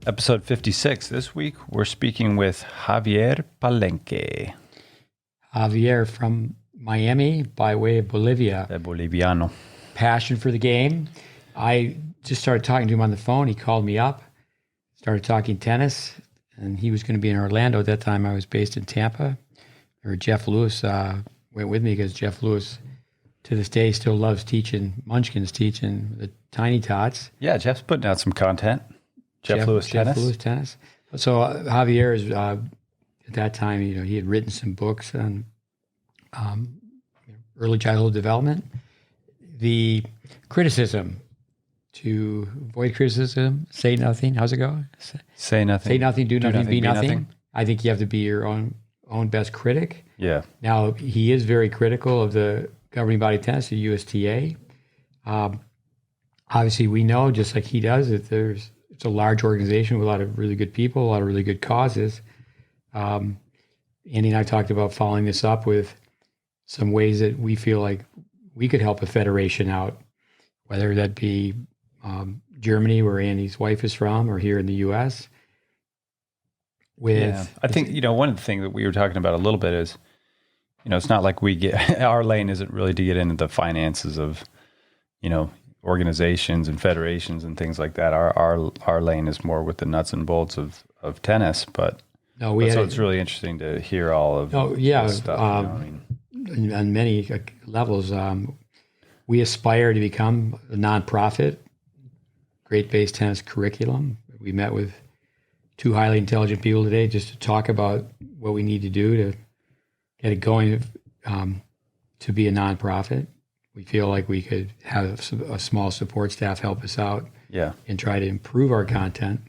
Episode 56. This week, we're speaking with Javier Palenque. Javier from Miami by way of Bolivia. El Boliviano. Passion for the game. I just started talking to him on the phone. He called me up, started talking tennis, and he was going to be in Orlando. At that time, I was based in Tampa. Or Jeff Lewis went with me because Jeff Lewis, to this day, still loves teaching Munchkins, teaching the Tiny Tots. Yeah, Jeff's putting out some content. Jeff Lewis Tennis. So Javier is at that time, he had written some books on early childhood development. The criticism, to avoid criticism, say nothing. How's it go? Say nothing. Say nothing, do nothing, be nothing. I think you have to be your own best critic. Yeah. Now, he is very critical of the governing body of tennis, the USTA. Obviously, we know, just like he does, that it's a large organization with a lot of really good people, a lot of really good causes. Andy and I talked about following this up with some ways that we feel like we could help a federation out, whether that be Germany, where Andy's wife is from, or here in the U.S. I think, one of the things that we were talking about a little bit is, it's not like our lane isn't really to get into the finances of, organizations and federations and things like that. Our lane is more with the nuts and bolts of tennis, but it's really interesting to hear all of this stuff. On many levels, we aspire to become a nonprofit, GreatBase Tennis Curriculum. We met with two highly intelligent people today just to talk about what we need to do to get it going to be a nonprofit. We feel like we could have a small support staff help us out and try to improve our content.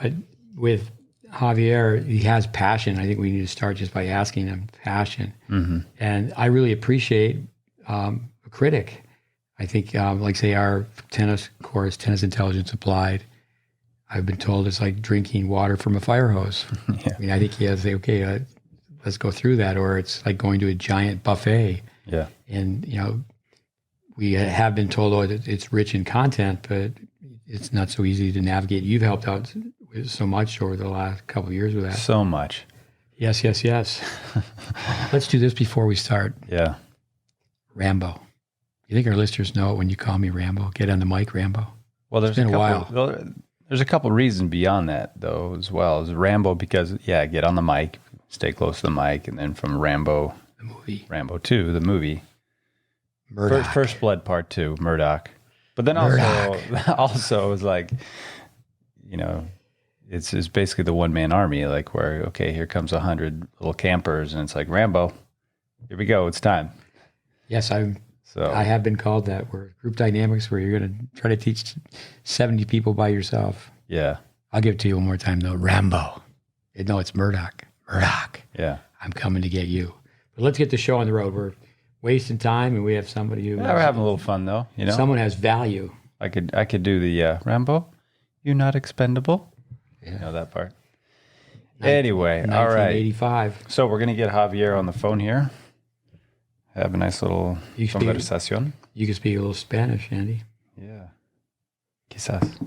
But with Javier, he has passion. I think we need to start just by asking him passion. Mm-hmm. And I really appreciate a critic. I think, say our tennis course, Tennis Intelligence Applied, I've been told it's like drinking water from a fire hose. Yeah. I mean, I think he has to say, okay, let's go through that. Or it's like going to a giant buffet. Yeah. And, we have been told, it's rich in content, but it's not so easy to navigate. You've helped out with so much over the last couple of years with that. So much. Yes. Let's do this before we start. Yeah. Rambo. You think our listeners know it when you call me Rambo? Get on the mic, Rambo. Well, there's a while. There's a couple reasons beyond that, though, as well. As Rambo, because, get on the mic, stay close to the mic, and then from Rambo, the movie. Rambo 2, the movie. Murdoch. First Blood Part 2, Murdoch. But then also it was like, it's basically the one-man army, like where, okay, here comes 100 little campers, and it's like, Rambo, here we go, it's time. Yes, I have been called that. We're group dynamics where you're going to try to teach 70 people by yourself. Yeah. I'll give it to you one more time, though. Rambo. No, it's Murdoch. Murdoch. Yeah. I'm coming to get you. But let's get the show on the road. We're wasting time, and we have somebody who... we're having a little fun, though. Someone has value. I could do the Rambo, you're not expendable. Yeah. That part. Anyway, all right. 1985. So we're going to get Javier on the phone here. Have a nice little conversación. You can speak a little Spanish, Andy. Yeah. Quizás.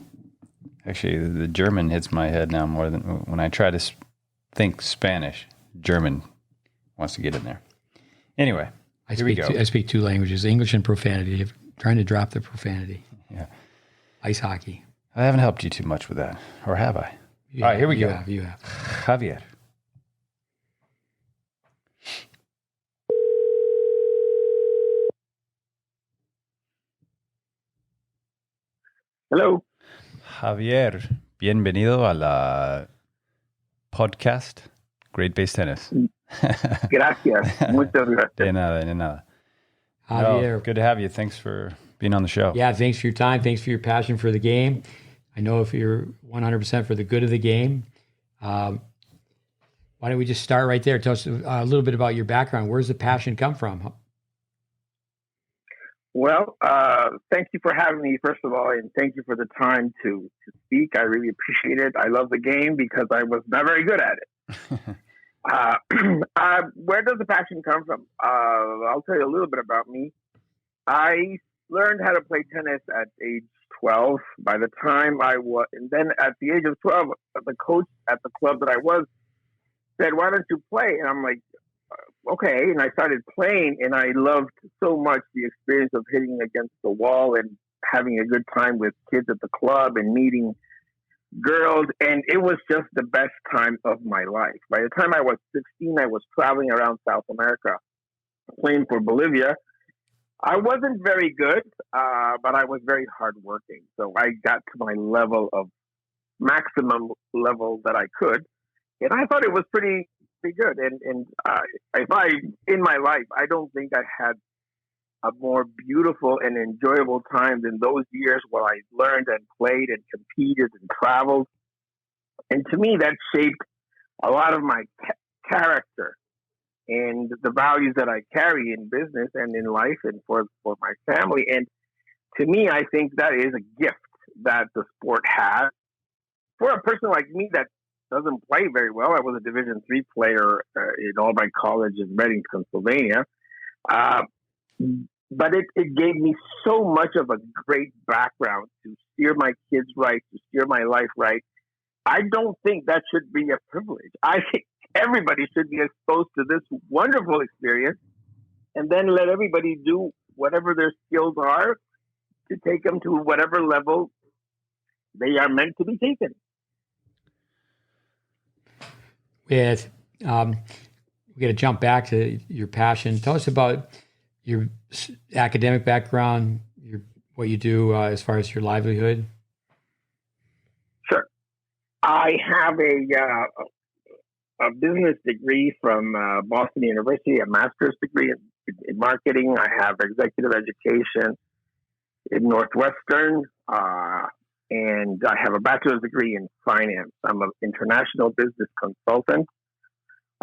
Actually, the German hits my head now more than when I try to think Spanish. German wants to get in there. Anyway, here we go. I speak two languages, English and profanity. I'm trying to drop the profanity. Yeah. Ice hockey. I haven't helped you too much with that, or have I? All right, here we go. You have. Javier. Hello. Javier, bienvenido a la podcast GreatBase Tennis. Gracias. Muchas gracias. De nada. Javier. Good to have you. Thanks for being on the show. Yeah, thanks for your time. Thanks for your passion for the game. I know if you're 100% for the good of the game. Why don't we just start right there? Tell us a little bit about your background. Where's the passion come from? Well, thank you for having me, first of all, and thank you for the time to speak. I really appreciate it. I love the game because I was not very good at it. Where does the passion come from? I'll tell you a little bit about me. I learned how to play tennis at age 12. By the time I was, and then at the age of 12, the coach at the club that I was said, "Why don't you play?" And I'm like, "Okay." And I started playing, and I loved so much the experience of hitting against the wall and having a good time with kids at the club and meeting girls. And it was just the best time of my life. By the time I was 16, I was traveling around South America playing for Bolivia. I wasn't very good, but I was very hardworking. So I got to my level of maximum level that I could. And I thought it was pretty good. And if I, in my life, I don't think I had a more beautiful and enjoyable time than those years where I learned and played and competed and traveled. And to me, that shaped a lot of my character and the values that I carry in business and in life and for my family. And to me, I think that is a gift that the sport has. For a person like me that doesn't play very well, I was a Division III player in Albright College in Reading, Pennsylvania. But it gave me so much of a great background to steer my kids right, to steer my life right. I don't think that should be a privilege. I think everybody should be exposed to this wonderful experience and then let everybody do whatever their skills are to take them to whatever level they are meant to be taken. We got to jump back to your passion. Tell us about your academic background, what you do as far as your livelihood. Sure. I have a business degree from Boston University, a master's degree in marketing. I have executive education in Northwestern, and I have a bachelor's degree in finance. I'm an international business consultant.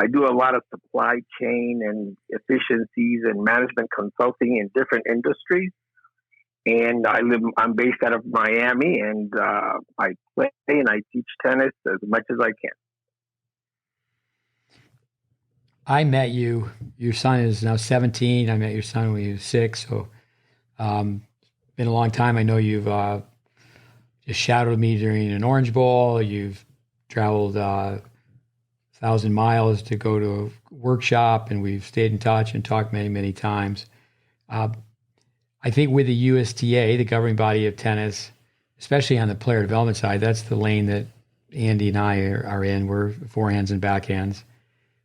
I do a lot of supply chain and efficiencies and management consulting in different industries. And I'm based out of Miami, and I play and I teach tennis as much as I can. I met you. Your son is now 17. I met your son when he was 6. So been a long time. I know you've just shadowed me during an Orange Bowl. You've traveled 1,000 miles to go to a workshop, and we've stayed in touch and talked many, many times. I think with the USTA, the governing body of tennis, especially on the player development side, that's the lane that Andy and I are in. We're forehands and backhands.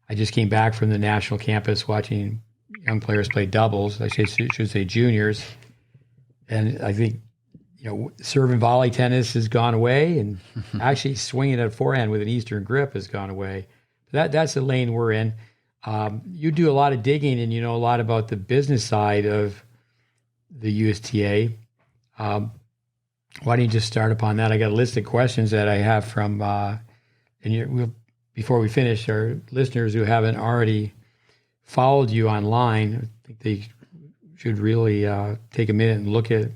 I just came back from the national campus watching young players play doubles. I should say juniors. And I think, serve and volley tennis has gone away, and actually swinging at a forehand with an Eastern grip has gone away. That's the lane we're in. You do a lot of digging, and you know a lot about the business side of the USTA. Why don't you just start upon that? I got a list of questions that I have from, before we finish, our listeners who haven't already followed you online, I think they should really take a minute and look at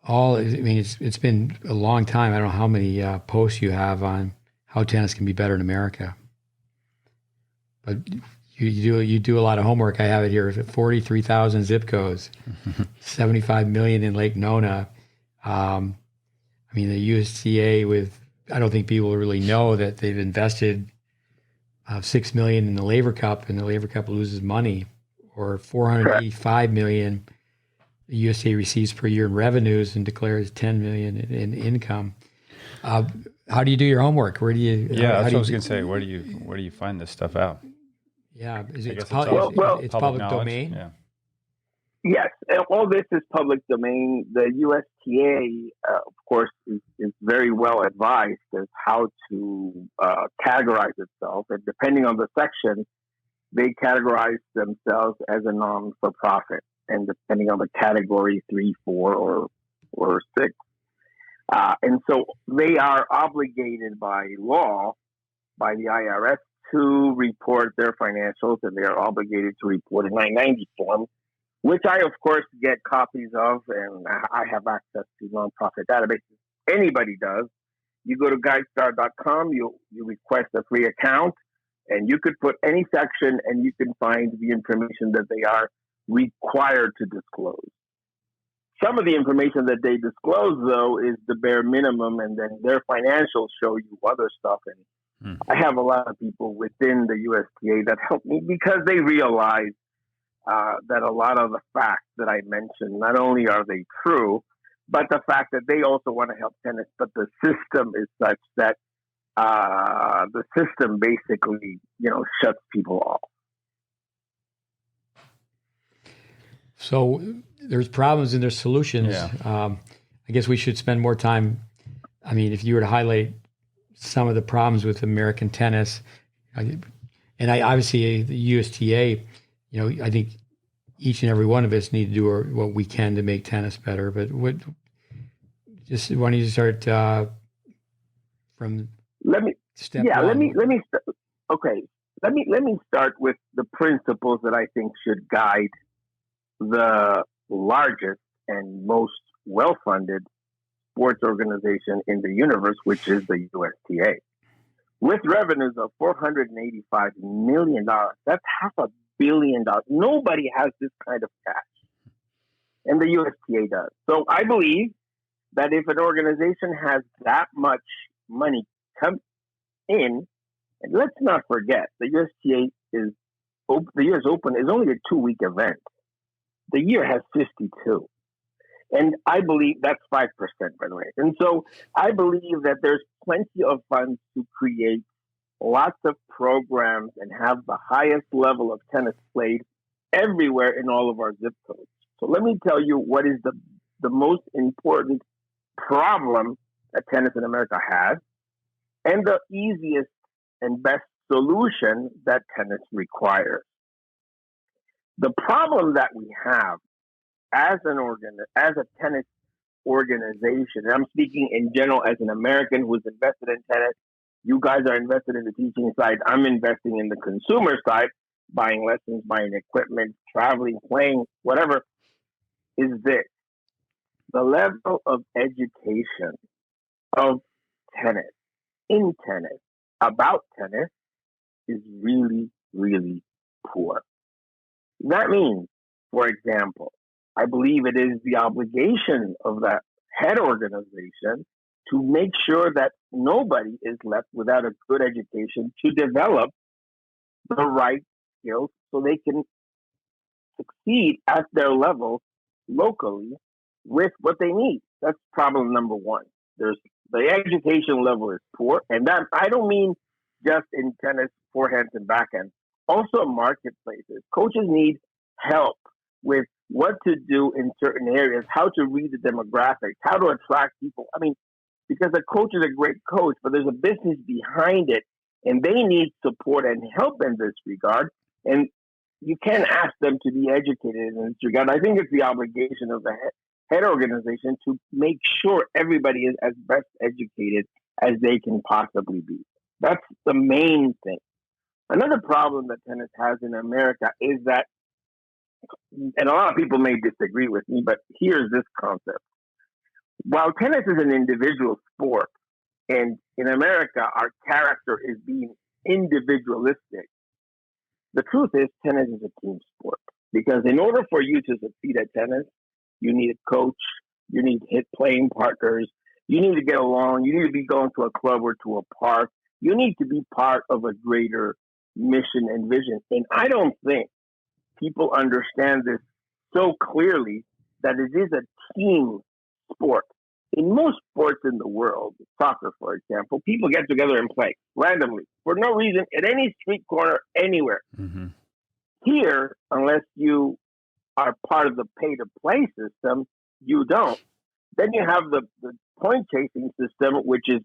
all. I mean, it's been a long time. I don't know how many posts you have on how tennis can be better in America, but you do a lot of homework. I have it here: 43,000 zip codes, 75 million in Lake Nona. I mean, the USTA I don't think people really know that they've invested $6 million in the Laver Cup, and the Laver Cup loses money, or $485 million the USTA receives per year in revenues and declares $10 million in income. How do you do your homework? Where do you? Yeah, that's what I was going to say. Where do you find this stuff out? Yeah, it's public knowledge. domain. Yeah. Yes, all this is public domain. The USTA, of course, is very well advised as how to categorize itself. And depending on the section, they categorize themselves as a non-for-profit. And depending on the category, 3, 4, or 6. And so they are obligated by law, by the IRS, to report their financials, and they are obligated to report a 990 form, which I, of course, get copies of, and I have access to nonprofit databases. Anybody does. You go to guidestar.com, you request a free account, and you could put any section, and you can find the information that they are required to disclose. Some of the information that they disclose, though, is the bare minimum, and then their financials show you other stuff. And I have a lot of people within the USTA that help me because they realize that a lot of the facts that I mentioned, not only are they true, but the fact that they also want to help tennis, but the system is such that the system basically, shuts people off. So there's problems and there's solutions. Yeah. I guess we should spend more time. I mean, if you were to highlight some of the problems with American tennis, and obviously the USTA, I think each and every one of us need to do what we can to make tennis better. But why don't you start from step one? Let me start with the principles that I think should guide the largest and most well-funded sports organization in the universe, which is the USTA. With revenues of $485 million, that's $500 million. Nobody has this kind of cash, and the USTA does. So I believe that if an organization has that much money come in, and let's not forget, the USTA the US Open is only a 2-week event. The year has 52. And I believe that's 5%, by the way. And so I believe that there's plenty of funds to create lots of programs and have the highest level of tennis played everywhere in all of our zip codes. So let me tell you what is the most important problem that tennis in America has, and the easiest and best solution that tennis requires. The problem that we have as a tennis organization, and I'm speaking in general as an American who's invested in tennis, you guys are invested in the teaching side, I'm investing in the consumer side, buying lessons, buying equipment, traveling, playing, whatever, is this. The level of education of tennis, in tennis, about tennis, is really, really poor. That means, for example, I believe it is the obligation of that head organization to make sure that nobody is left without a good education to develop the right skills so they can succeed at their level locally with what they need. That's problem number one. The education level is poor, and that I don't mean just in tennis forehands and backhands. Also, marketplaces. Coaches need help with what to do in certain areas, how to read the demographics, how to attract people. I mean, because a coach is a great coach, but there's a business behind it, and they need support and help in this regard. And you can't ask them to be educated in this regard. I think it's the obligation of the head organization to make sure everybody is as best educated as they can possibly be. That's the main thing. Another problem that tennis has in America is that, and a lot of people may disagree with me, but here's this concept. While tennis is an individual sport, and in America, our character is being individualistic, the truth is tennis is a team sport. Because in order for you to succeed at tennis, you need a coach, you need playing partners, you need to get along, you need to be going to a club or to a park, you need to be part of a greater mission and vision. And I don't think people understand this so clearly, that it is a team sport. In most sports in the world, soccer, for example, people get together and play randomly for no reason at any street corner, anywhere. Mm-hmm. Here, unless you are part of the pay-to-play system, you don't. Then you have the point-chasing system, which is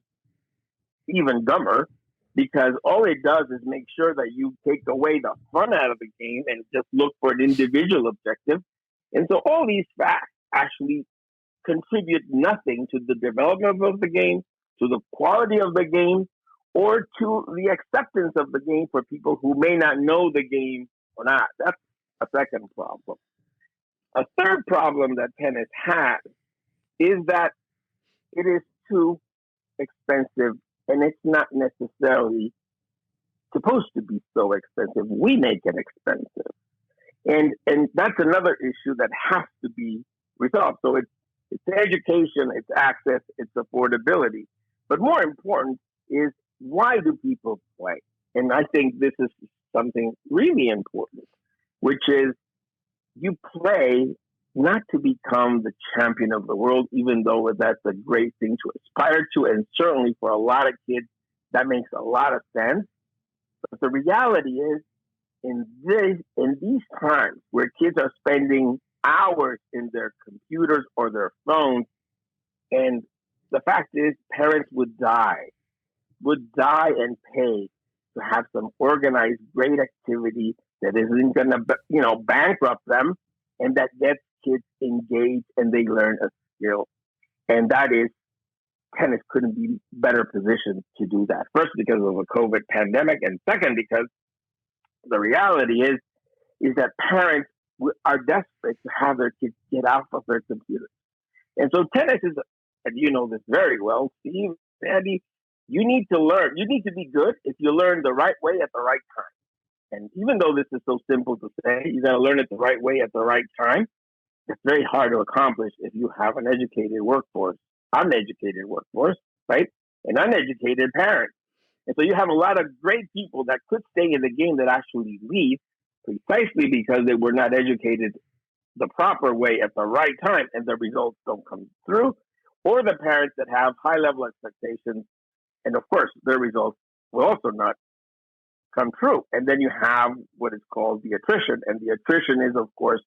even dumber, because all it does is make sure that you take away the fun out of the game and just look for an individual objective. And so all these facts actually contribute nothing to the development of the game, to the quality of the game, or to the acceptance of the game for people who may not know the game or not. That's a second problem. A third problem that tennis has is that it is too expensive, and it's not necessarily supposed to be so expensive. We make it expensive. And that's another issue that has to be results. So it's education, it's access, it's affordability. But more important is, why do people play? And I think this is something really important, which is you play not to become the champion of the world, even though that's a great thing to aspire to. And certainly for a lot of kids, that makes a lot of sense. But the reality is, in these times where kids are spending hours in their computers or their phones, and the fact is parents would die and pay to have some organized, great activity that isn't going to, bankrupt them, and that gets kids engaged and they learn a skill. And that is, tennis couldn't be better positioned to do that. First, because of the COVID pandemic, and second, because the reality is that parents are desperate to have their kids get off of their computers. And so tennis is, and you know this very well, Steve, Andy, you need to learn. You need to be good if you learn the right way at the right time. And even though this is so simple to say, you got to learn it the right way at the right time, it's very hard to accomplish if you have an uneducated workforce, right? And uneducated parents. And so you have a lot of great people that could stay in the game that actually leave precisely because they were not educated the proper way at the right time, and the results don't come through. Or the parents that have high-level expectations, and of course, their results will also not come true. And then you have what is called the attrition. And the attrition is, of course,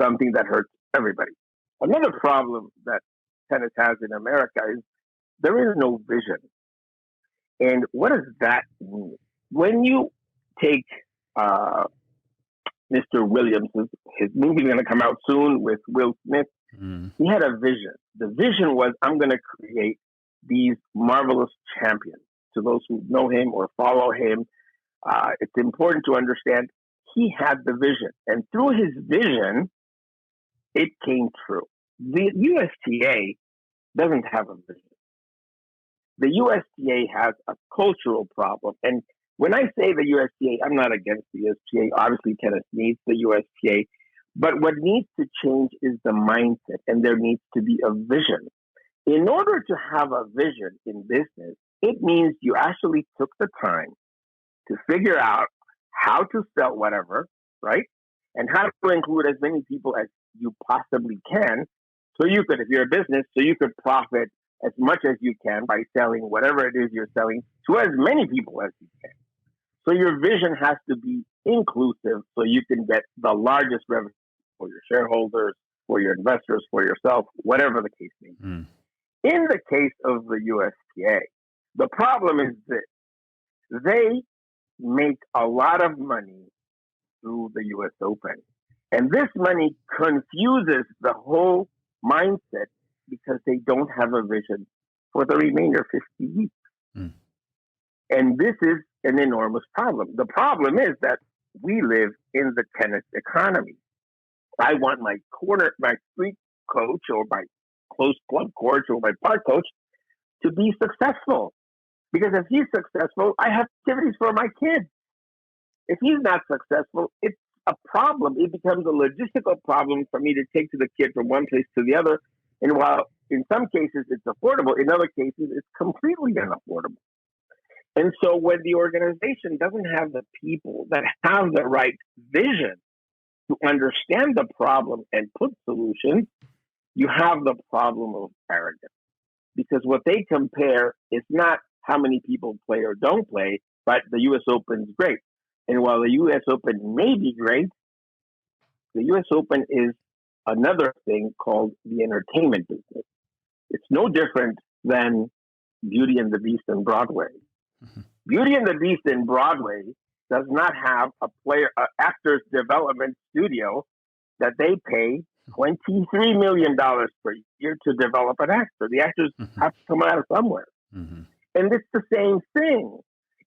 something that hurts everybody. Another problem that tennis has in America is there is no vision. And what does that mean? When you take Mr. Williams, his movie is going to come out soon with Will Smith. He had a vision. The vision was, I'm going to create these marvelous champions. To those who know him or follow him, it's important to understand he had the vision. And through his vision, it came true. The USTA doesn't have a vision. The USTA has a cultural problem. And when I say the USTA, I'm not against the USTA. Obviously, tennis needs the USTA. But what needs to change is the mindset, and there needs to be a vision. In order to have a vision in business, it means you actually took the time to figure out how to sell whatever, right? And how to include as many people as you possibly can. So you could, if you're a business, so you could profit as much as you can by selling whatever it is you're selling to as many people as you can. So your vision has to be inclusive so you can get the largest revenue for your shareholders, for your investors, for yourself, whatever the case may be. In the case of the USTA, the problem is this. They make a lot of money through the US Open. And this money confuses the whole mindset because they don't have a vision for the remainder 50 weeks. And this is an enormous problem. The problem is that we live in the tennis economy. I want my street coach or my close club coach or my park coach to be successful. Because if he's successful, I have activities for my kids. If he's not successful, it's a problem. It becomes a logistical problem for me to take to the kid from one place to the other. And while in some cases it's affordable, in other cases it's completely unaffordable. And so when the organization doesn't have the people that have the right vision to understand the problem and put solutions, you have the problem of arrogance. Because what they compare is not how many people play or don't play, but the U.S. Open is great. And while the U.S. Open may be great, the U.S. Open is another thing called the entertainment business. It's no different than Beauty and the Beast and Broadway. Beauty and the Beast in Broadway does not have an actor's development studio that they pay $23 million per year to develop an actor. The actors have to come out of somewhere. And it's the same thing.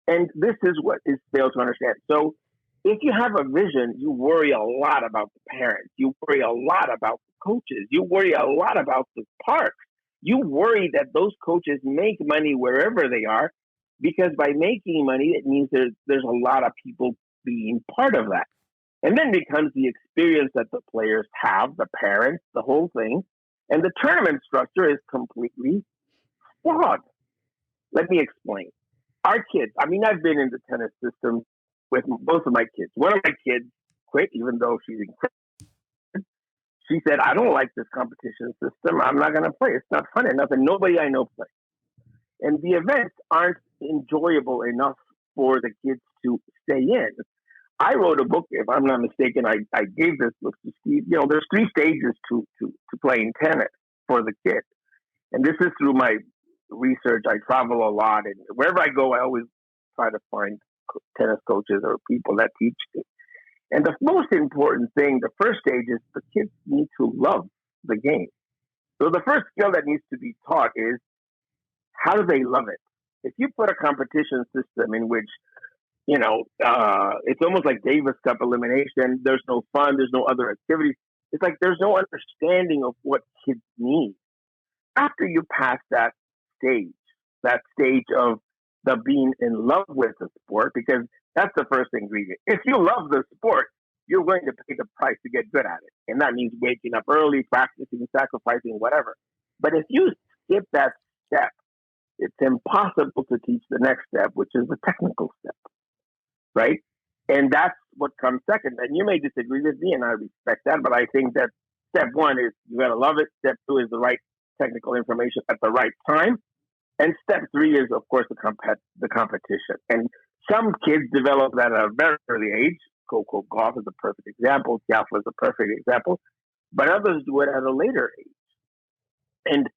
And this is what is failed to understand. So if you have a vision, you worry a lot about the parents. You worry a lot about the coaches. You worry a lot about the parks. You worry that those coaches make money wherever they are, because by making money, it means there's a lot of people being part of that. And then becomes the experience that the players have, the parents, the whole thing. And the tournament structure is completely flawed. Let me explain. Our kids, I mean, I've been in the tennis system with both of my kids. One of my kids quit, even though she's incredible. She said, I don't like this competition system. I'm not going to play. It's not fun enough. And nobody I know plays. And the events aren't enjoyable enough for the kids to stay in. I wrote a book, if I'm not mistaken. I gave this book to Steve. You know, there's 3 stages to playing tennis for the kid. And this is through my research. I travel a lot. And wherever I go, I always try to find tennis coaches or people that teach me. And the most important thing, the first stage is the kids need to love the game. So the first skill that needs to be taught is, how do they love it? If you put a competition system in which, you know, it's almost like Davis Cup elimination, there's no fun, there's no other activities. It's like there's no understanding of what kids need. After you pass that stage of the being in love with the sport, because that's the first ingredient. If you love the sport, you're willing to pay the price to get good at it. And that means waking up early, practicing, sacrificing, whatever. But if you skip that step, it's impossible to teach the next step, which is the technical step, right? And that's what comes second. And you may disagree with me, and I respect that, but I think that step 1 is you got to love it. Step 2 is the right technical information at the right time. And step 3 is, of course, the competition. And some kids develop that at a very early age. Coco Gauff is a perfect example. Tiafoe is a perfect example. But others do it at a later age. And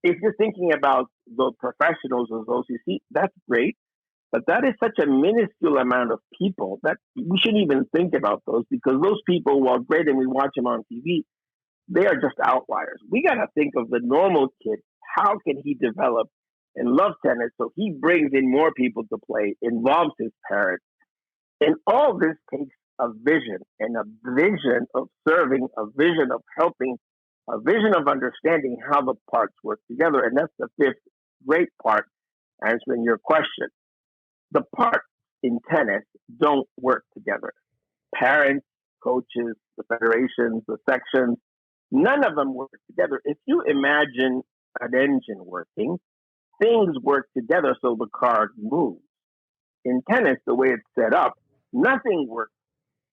if you're thinking about the professionals of those you see, that's great. But that is such a minuscule amount of people that we shouldn't even think about those, because those people, while great and we watch them on TV, they are just outliers. We got to think of the normal kid. How can he develop and love tennis so he brings in more people to play, involves his parents? And all this takes a vision, and a vision of serving, a vision of helping, a vision of understanding how the parts work together. And that's the 5th great part, answering your question. The parts in tennis don't work together. Parents, coaches, the federations, the sections, none of them work together. If you imagine an engine working, things work together so the car moves. In tennis, the way it's set up, nothing works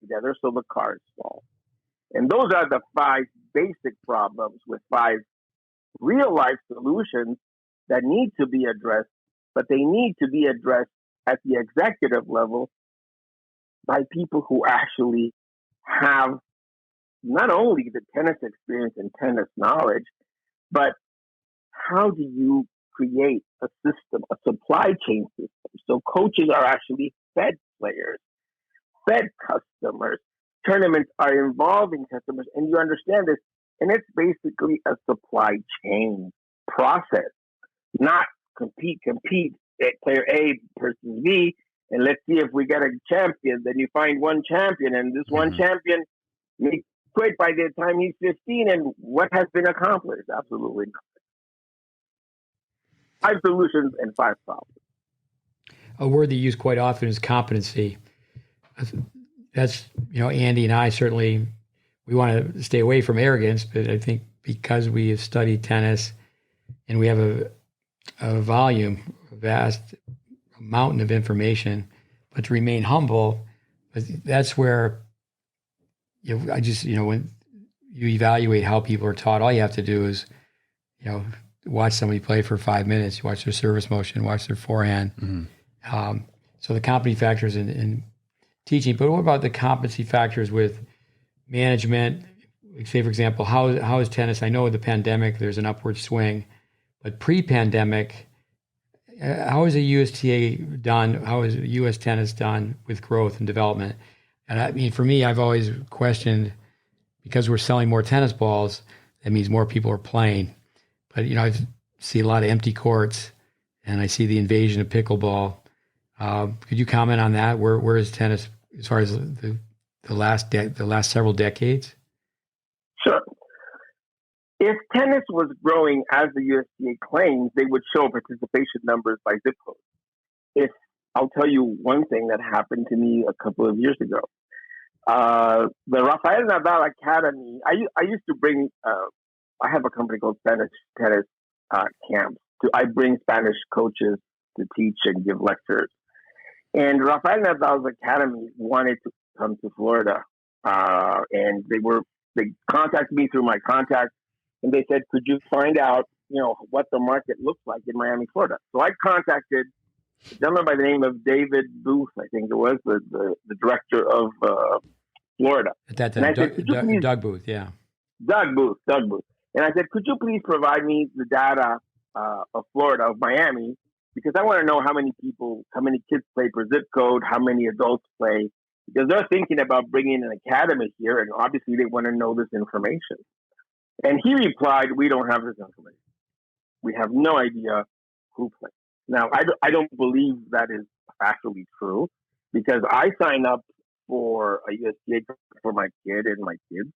together so the cars fall. And those are the 5 basic problems with 5 real-life solutions that need to be addressed, but they need to be addressed at the executive level by people who actually have not only the tennis experience and tennis knowledge, but how do you create a system, a supply chain system? So coaches are actually fed players, fed customers. Tournaments are involving customers, and you understand this. And it's basically a supply chain process, not compete, player A versus B, and let's see if we get a champion. Then you find one champion, and this one champion may quit by the time he's 15, and what has been accomplished? Absolutely nothing. 5 solutions and 5 problems. A word that you use quite often is competency. That's, Andy and I certainly, we want to stay away from arrogance, but I think because we have studied tennis and we have a volume, a vast mountain of information, but to remain humble, but that's where, when you evaluate how people are taught, all you have to do is, watch somebody play for 5 minutes, you watch their service motion, watch their forehand. Mm-hmm. So the competency factors in teaching, but what about the competency factors with management? Say, for example, how is tennis? I know with the pandemic, there's an upward swing, but pre-pandemic, how is the USTA done? How is U.S. tennis done with growth and development? And I mean, for me, I've always questioned, because we're selling more tennis balls, that means more people are playing. But, I see a lot of empty courts, and I see the invasion of pickleball. Could you comment on that? Where is tennis as far as the last several decades? Sure. If tennis was growing as the USTA claims, they would show participation numbers by zip code. I'll tell you one thing that happened to me a couple of years ago. The Rafael Nadal Academy. I used to bring. I have a company called Spanish Tennis Camps. I bring Spanish coaches to teach and give lectures. And Rafael Nadal's Academy wanted to come to Florida, and they contacted me through my contact, and they said, "Could you find out, what the market looks like in Miami, Florida?" So I contacted a gentleman by the name of David Booth, I think it was the director of Florida. At that time, Doug Booth, yeah. Doug Booth. And I said, "Could you please provide me the data of Florida, of Miami, because I want to know how many kids play per zip code, how many adults play, because they're thinking about bringing an academy here, and obviously they want to know this information." And he replied, "We don't have this information. We have no idea who plays." Now, I don't believe that is actually true, because I signed up for a USTA for my kid and my kids.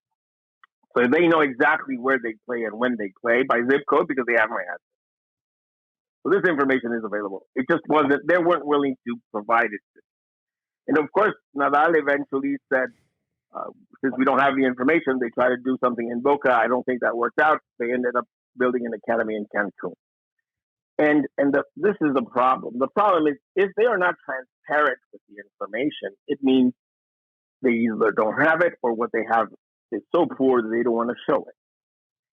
So they know exactly where they play and when they play by zip code, because they have my address. So this information is available. It just wasn't, they weren't willing to provide it. And of course, Nadal eventually said, since we don't have the information, they tried to do something in Boca. I don't think that worked out. They ended up building an academy in Cancun. And this is the problem. The problem is, if they are not transparent with the information, it means they either don't have it, or what they have is so poor that they don't want to show it.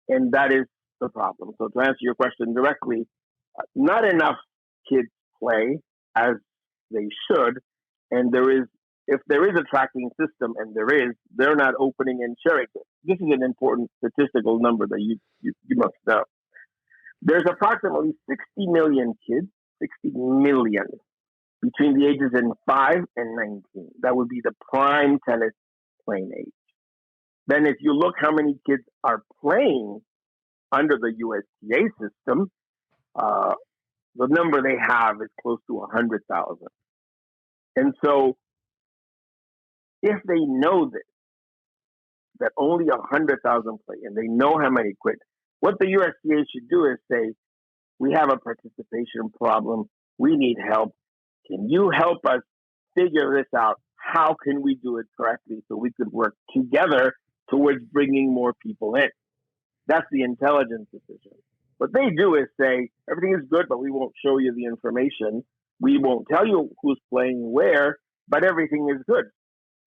And that is the problem. So to answer your question directly, not enough kids play as they should. And if there is a tracking system, and they're not opening and sharing it. This is an important statistical number that you must know. There's approximately 60 million kids, 60 million, between the ages of 5 and 19. That would be the prime tennis playing age. Then if you look how many kids are playing under the USTA system, the number they have is close to 100,000. And so if they know this, that only 100,000 play, and they know how many quit, what the USTA should do is say, "We have a participation problem. We need help. Can you help us figure this out? How can we do it correctly so we could work together towards bringing more people in?" That's the intelligent decision. What they do is say, "Everything is good, but we won't show you the information. We won't tell you who's playing where, but everything is good.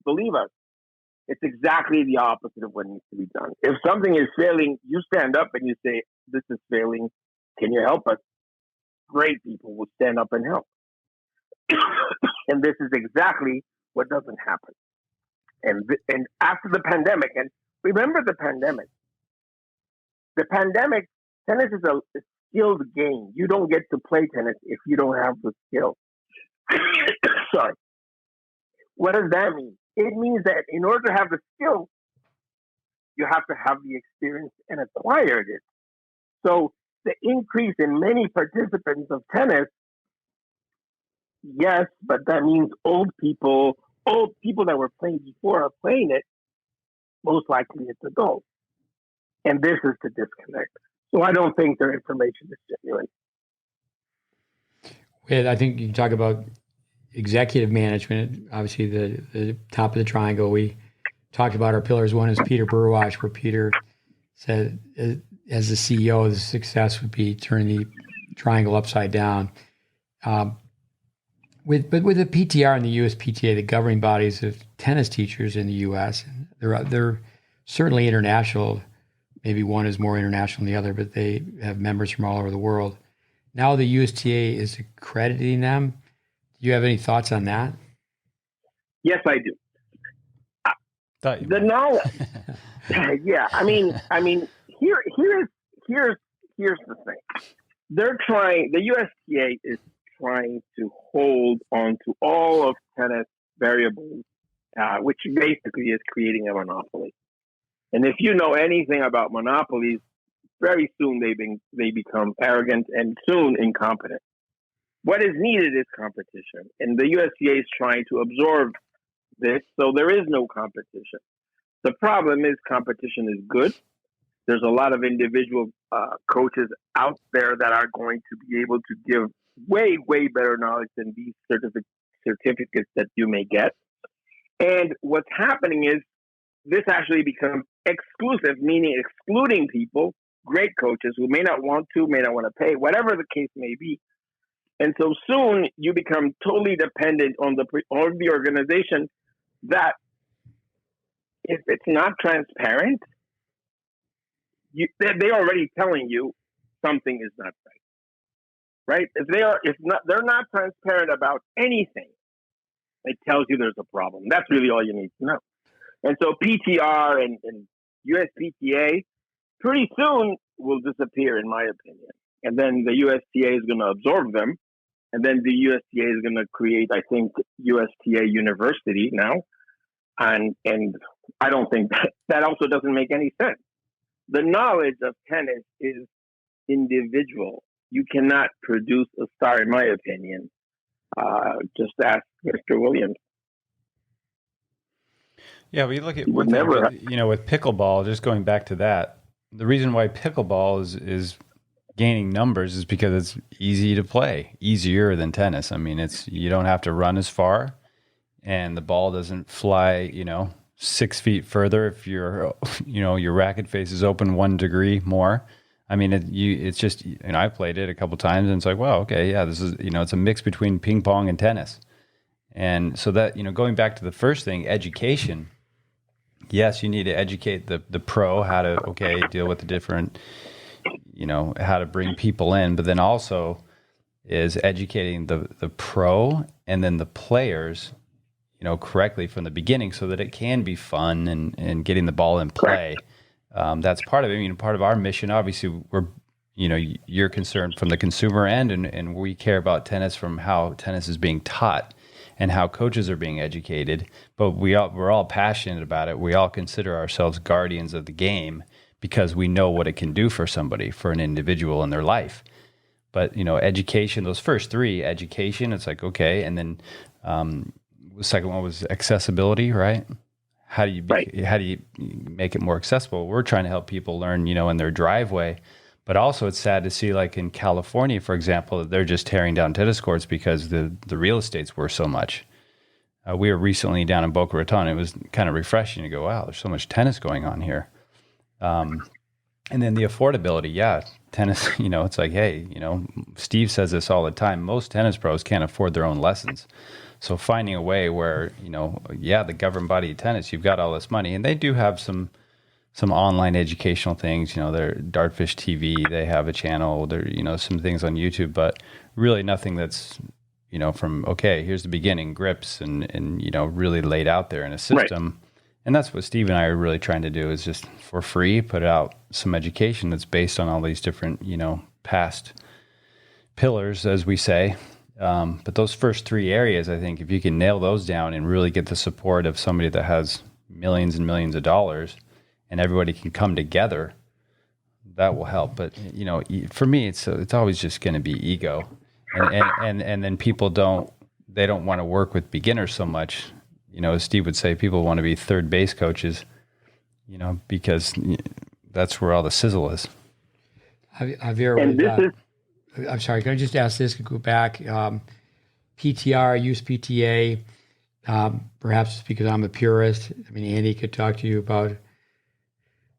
Believe us." It's exactly the opposite of what needs to be done. If something is failing, you stand up and you say, "This is failing. Can you help us?" Great people will stand up and help. And this is exactly what doesn't happen. And after the pandemic, and remember the pandemic, tennis is a skilled game. You don't get to play tennis if you don't have the skill. Sorry. What does that mean? It means that in order to have the skill, you have to have the experience and acquired it. So the increase in many participants of tennis, yes, but that means old people that were playing before are playing it, most likely it's adults. And this is the disconnect. So I don't think their information is genuine. I think you can talk about executive management, obviously the top of the triangle. We talked about our pillars. One is Peter Burwash, where Peter said, as the CEO, the success would be turning the triangle upside down. With the PTR and the USPTA, the governing bodies of tennis teachers in the U.S., they're certainly international. Maybe one is more international than the other, but they have members from all over the world. Now the USTA is accrediting them. Do you have any thoughts on that? Yes, I do. Yeah. I mean, here's the thing. The USTA is trying to hold on to all of tennis variables, which basically is creating a monopoly. And if you know anything about monopolies, very soon they become arrogant and soon incompetent. What is needed is competition, and the USTA is trying to absorb this, so there is no competition. The problem is competition is good. There's a lot of individual coaches out there that are going to be able to give way, way better knowledge than these certificates that you may get. And what's happening is this actually becomes exclusive, meaning excluding people, great coaches who may not want to pay, whatever the case may be. And so soon you become totally dependent on the organization that if it's not transparent, they're already telling you something is not right. If they're not transparent about anything, it tells you there's a problem. That's really all you need to know. And so PTR and USPTA pretty soon will disappear, in my opinion. And then the USTA is going to absorb them. And then the USTA is going to create, I think, USTA University now. And I don't think that also doesn't make any sense. The knowledge of tennis is individual. You cannot produce a star, in my opinion. Just ask Mr. Williams. Yeah, we look at with pickleball. Just going back to that, the reason why pickleball is gaining numbers is because it's easy to play, easier than tennis. I mean, you don't have to run as far, and the ball doesn't fly, 6 feet further if your racket face is open 1 degree more. I mean, it's just, I played it a couple times and it's like, wow, okay, yeah, this is, it's a mix between ping pong and tennis. And so that, going back to the first thing, education, yes, you need to educate the pro how to, deal with the different, how to bring people in, but then also is educating the pro and then the players, correctly from the beginning so that it can be fun and getting the ball in play. That's part of it. I mean, part of our mission, obviously, we're, you're concerned from the consumer end, and we care about tennis from how tennis is being taught and how coaches are being educated. But we're all passionate about it. We all consider ourselves guardians of the game because we know what it can do for somebody, for an individual in their life. But, education, those first three, education, it's like, okay. And then the second one was accessibility, right? How do you make it more accessible? We're trying to help people learn, in their driveway. But also it's sad to see, like in California, for example, that they're just tearing down tennis courts because the real estate's worth so much. We were recently down in Boca Raton. It was kind of refreshing to go, wow, there's so much tennis going on here. And then the affordability, yeah, tennis, it's like, hey, Steve says this all the time. Most tennis pros can't afford their own lessons. So finding a way where, the governing body of tennis, you've got all this money, and they do have some online educational things, their Dartfish TV, they have a channel, there, some things on YouTube, but really nothing that's, from, okay, here's the beginning, grips and really laid out there in a system. Right. And that's what Steve and I are really trying to do is just for free, put out some education that's based on all these different, past pillars, as we say. But those first three areas, I think if you can nail those down and really get the support of somebody that has millions and millions of dollars and everybody can come together, that will help. But, for me, it's always just going to be ego. And then people don't want to work with beginners so much. As Steve would say, people want to be third base coaches, because that's where all the sizzle is. Javier, I'm sorry, can I just ask this? Go back. PTR, USPTA, perhaps because I'm a purist. I mean, Andy could talk to you about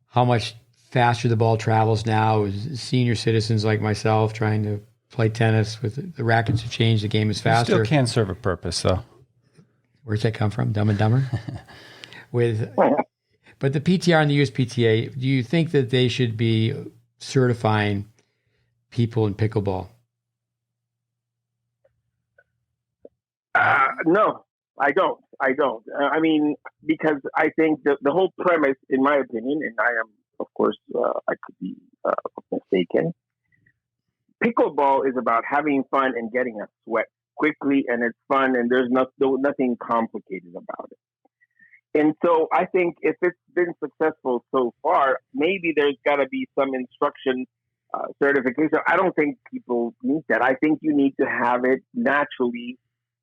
how much faster the ball travels now as senior citizens like myself trying to play tennis with the rackets have changed. The game is faster. Still can serve a purpose, though. Where's that come from? Dumb and Dumber? But the PTR and the USPTA, do you think that they should be certifying people in pickleball? No, I don't. I mean, because I think the whole premise, in my opinion, and I am, of course, I could be mistaken. Pickleball is about having fun and getting a sweat quickly, and it's fun, and there's nothing complicated about it. And so I think if it's been successful so far, maybe there's got to be some instruction certification. I don't think people need that. I think you need to have it naturally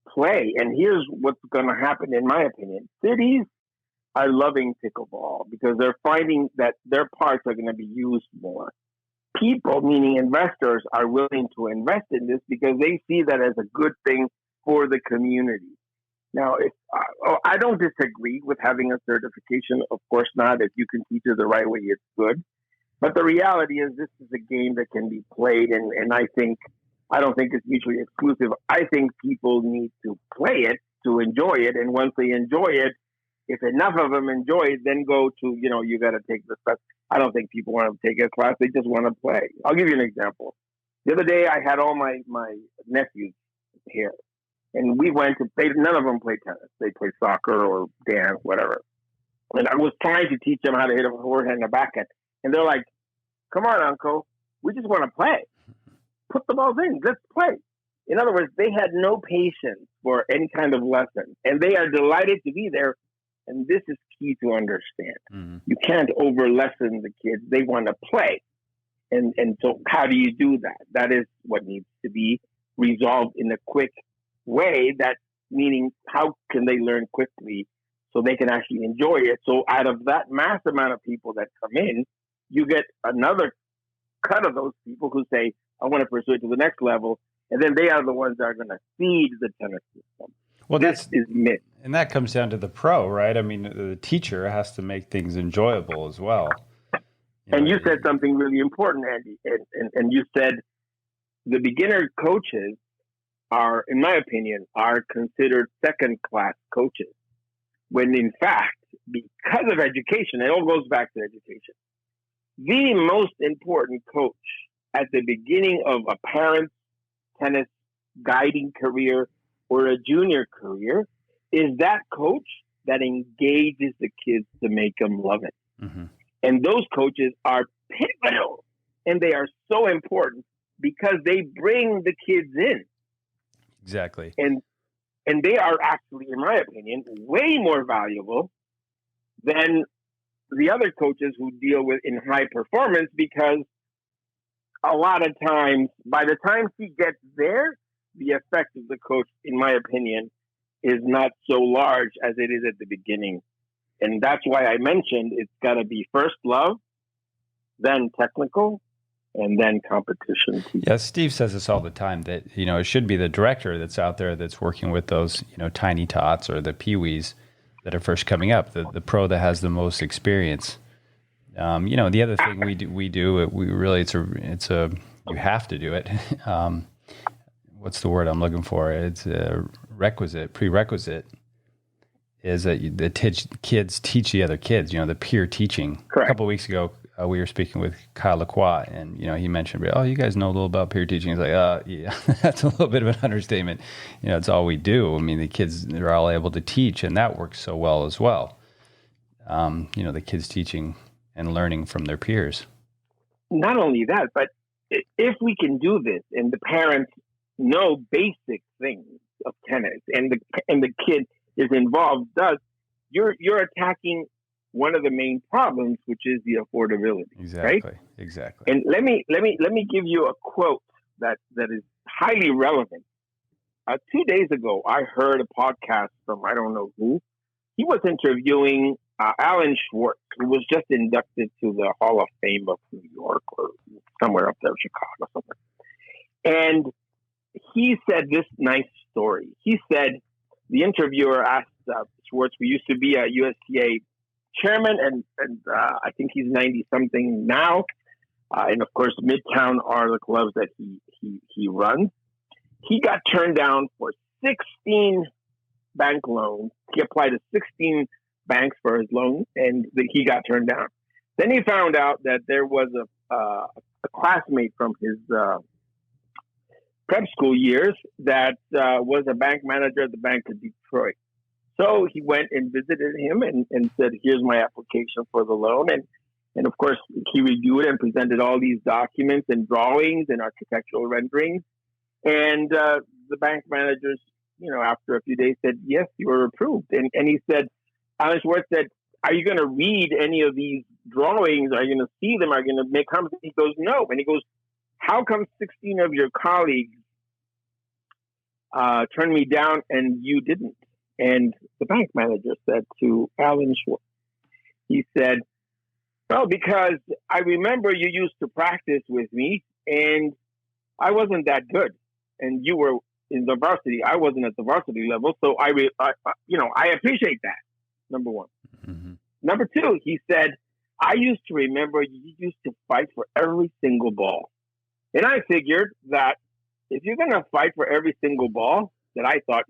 play. And here's what's going to happen, in my opinion. Cities are loving pickleball because they're finding that their parks are going to be used more. People, meaning investors, are willing to invest in this because they see that as a good thing for the community. Now, I don't disagree with having a certification. Of course not. If you can teach it the right way, it's good. But the reality is this is a game that can be played, and I don't think it's mutually exclusive. I think people need to play it to enjoy it, and once they enjoy it, if enough of them enjoy it, then go to, you got to take the class. I don't think people want to take a class. They just want to play. I'll give you an example. The other day, I had all my nephews here, and we went to play. None of them play tennis. They play soccer or dance, whatever. And I was trying to teach them how to hit a forehand and a backhand. And they're like, come on, Uncle. We just want to play. Put the balls in. Let's play. In other words, they had no patience for any kind of lesson. And they are delighted to be there. And this is key to understand. Mm-hmm. You can't over-lesson the kids. They want to play. And so how do you do that? That is what needs to be resolved in a quick way. That meaning, how can they learn quickly so they can actually enjoy it? So out of that mass amount of people that come in, you get another cut of those people who say, I want to pursue it to the next level. And then they are the ones that are going to feed the tennis system. Well, this is myth. And that comes down to the pro, right? I mean, the teacher has to make things enjoyable as well. You said something really important, Andy. And you said the beginner coaches are, in my opinion, are considered second-class coaches. When in fact, because of education, it all goes back to education. The most important coach at the beginning of a parent's tennis guiding career or a junior career is that coach that engages the kids to make them love it. Mm-hmm. And those coaches are pivotal, and they are so important because they bring the kids in. Exactly. And they are actually, in my opinion, way more valuable than the other coaches who deal with in high performance, because a lot of times, by the time she gets there, the effect of the coach, in my opinion, is not so large as it is at the beginning. And that's why I mentioned it's got to be first love, then technical, and then competition. Yeah, Steve says this all the time, that, it should be the director that's out there that's working with those, tiny tots or the peewees that are first coming up, the pro that has the most experience. The other thing we do, you have to do it. What's the word I'm looking for? It's a prerequisite is that the kids teach the other kids, the peer teaching. Correct. A couple of weeks ago, we were speaking with Kyle Lacroix, and, he mentioned, you guys know a little about peer teaching. He's like, yeah, that's a little bit of an understatement. It's all we do. I mean, the kids are all able to teach, and that works so well as well. The kids teaching and learning from their peers. Not only that, but if we can do this and the parents know basic things of tennis and the kid is involved, you're attacking one of the main problems, which is the affordability. Exactly. Right? Exactly. And let me give you a quote that is highly relevant. 2 days ago, I heard a podcast from I don't know who. He was interviewing Alan Schwartz, who was just inducted to the Hall of Fame of New York or somewhere up there, Chicago, somewhere. And he said this nice story. He said, the interviewer asked Schwartz, who used to be a USTA chairman, and I think he's 90-something now. And of course, Midtown are the clubs that he runs. He got turned down for 16 bank loans. He applied to 16 banks for his loan, and he got turned down. Then he found out that there was a classmate from his prep school years that was a bank manager at the Bank of Detroit. So he went and visited him and said, here's my application for the loan. And of course, he reviewed and presented all these documents and drawings and architectural renderings. And the bank managers, after a few days said, yes, you were approved. And he said, Alan Schwartz said, are you going to read any of these drawings? Are you going to see them? Are you going to make comments? He goes, no. And he goes, how come 16 of your colleagues turned me down and you didn't? And the bank manager said to Alan Schwartz, he said, well, because I remember you used to practice with me and I wasn't that good. And you were in the varsity. I wasn't at the varsity level, so I appreciate that. Number one. Mm-hmm. Number two, he said, I used to remember you used to fight for every single ball. And I figured that if you're going to fight for every single ball that I thought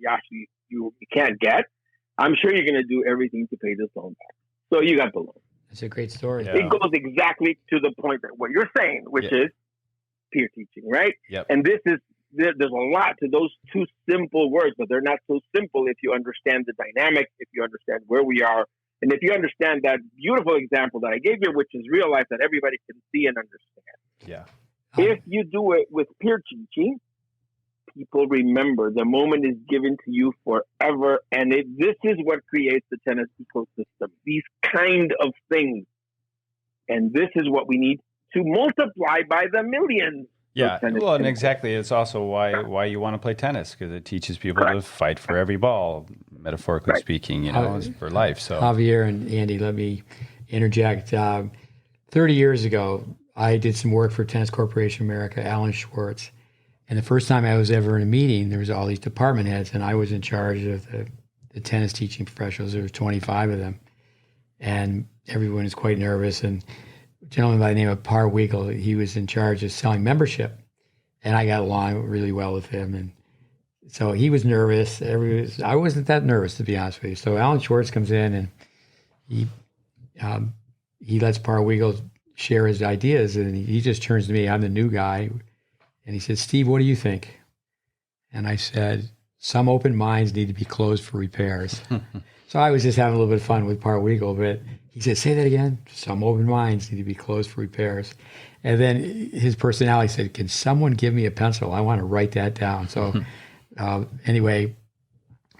you can't get, I'm sure you're going to do everything to pay this loan back. So you got the loan. That's a great story. Yeah. It goes exactly to the point that what you're saying, which is peer teaching, right? Yep. And there's a lot to those two simple words, but they're not so simple if you understand the dynamics, if you understand where we are, and if you understand that beautiful example that I gave you, which is real life that everybody can see and understand. Yeah. If you do it with peer teaching, people remember. The moment is given to you forever. And this is what creates the tennis ecosystem, these kind of things. And this is what we need to multiply by the millions. Yeah, well, and exactly. It's also why you want to play tennis, because it teaches people to fight for every ball, metaphorically speaking, for life. So Javier and Andy, let me interject. 30 years ago, I did some work for Tennis Corporation America, Alan Schwartz. And the first time I was ever in a meeting, there was all these department heads, and I was in charge of the tennis teaching professionals. There were 25 of them. And everyone was quite nervous. And a gentleman by the name of Par Weigel, he was in charge of selling membership. And I got along really well with him. And so he was nervous. I wasn't that nervous, to be honest with you. So Alan Schwartz comes in, and he lets Par Weigel share his ideas. And he just turns to me. I'm the new guy. And he said, Steve, what do you think? And I said, some open minds need to be closed for repairs. So I was just having a little bit of fun with Par Weigel, but he said, say that again. Some open minds need to be closed for repairs. And then his personality said, can someone give me a pencil? I want to write that down. So anyway,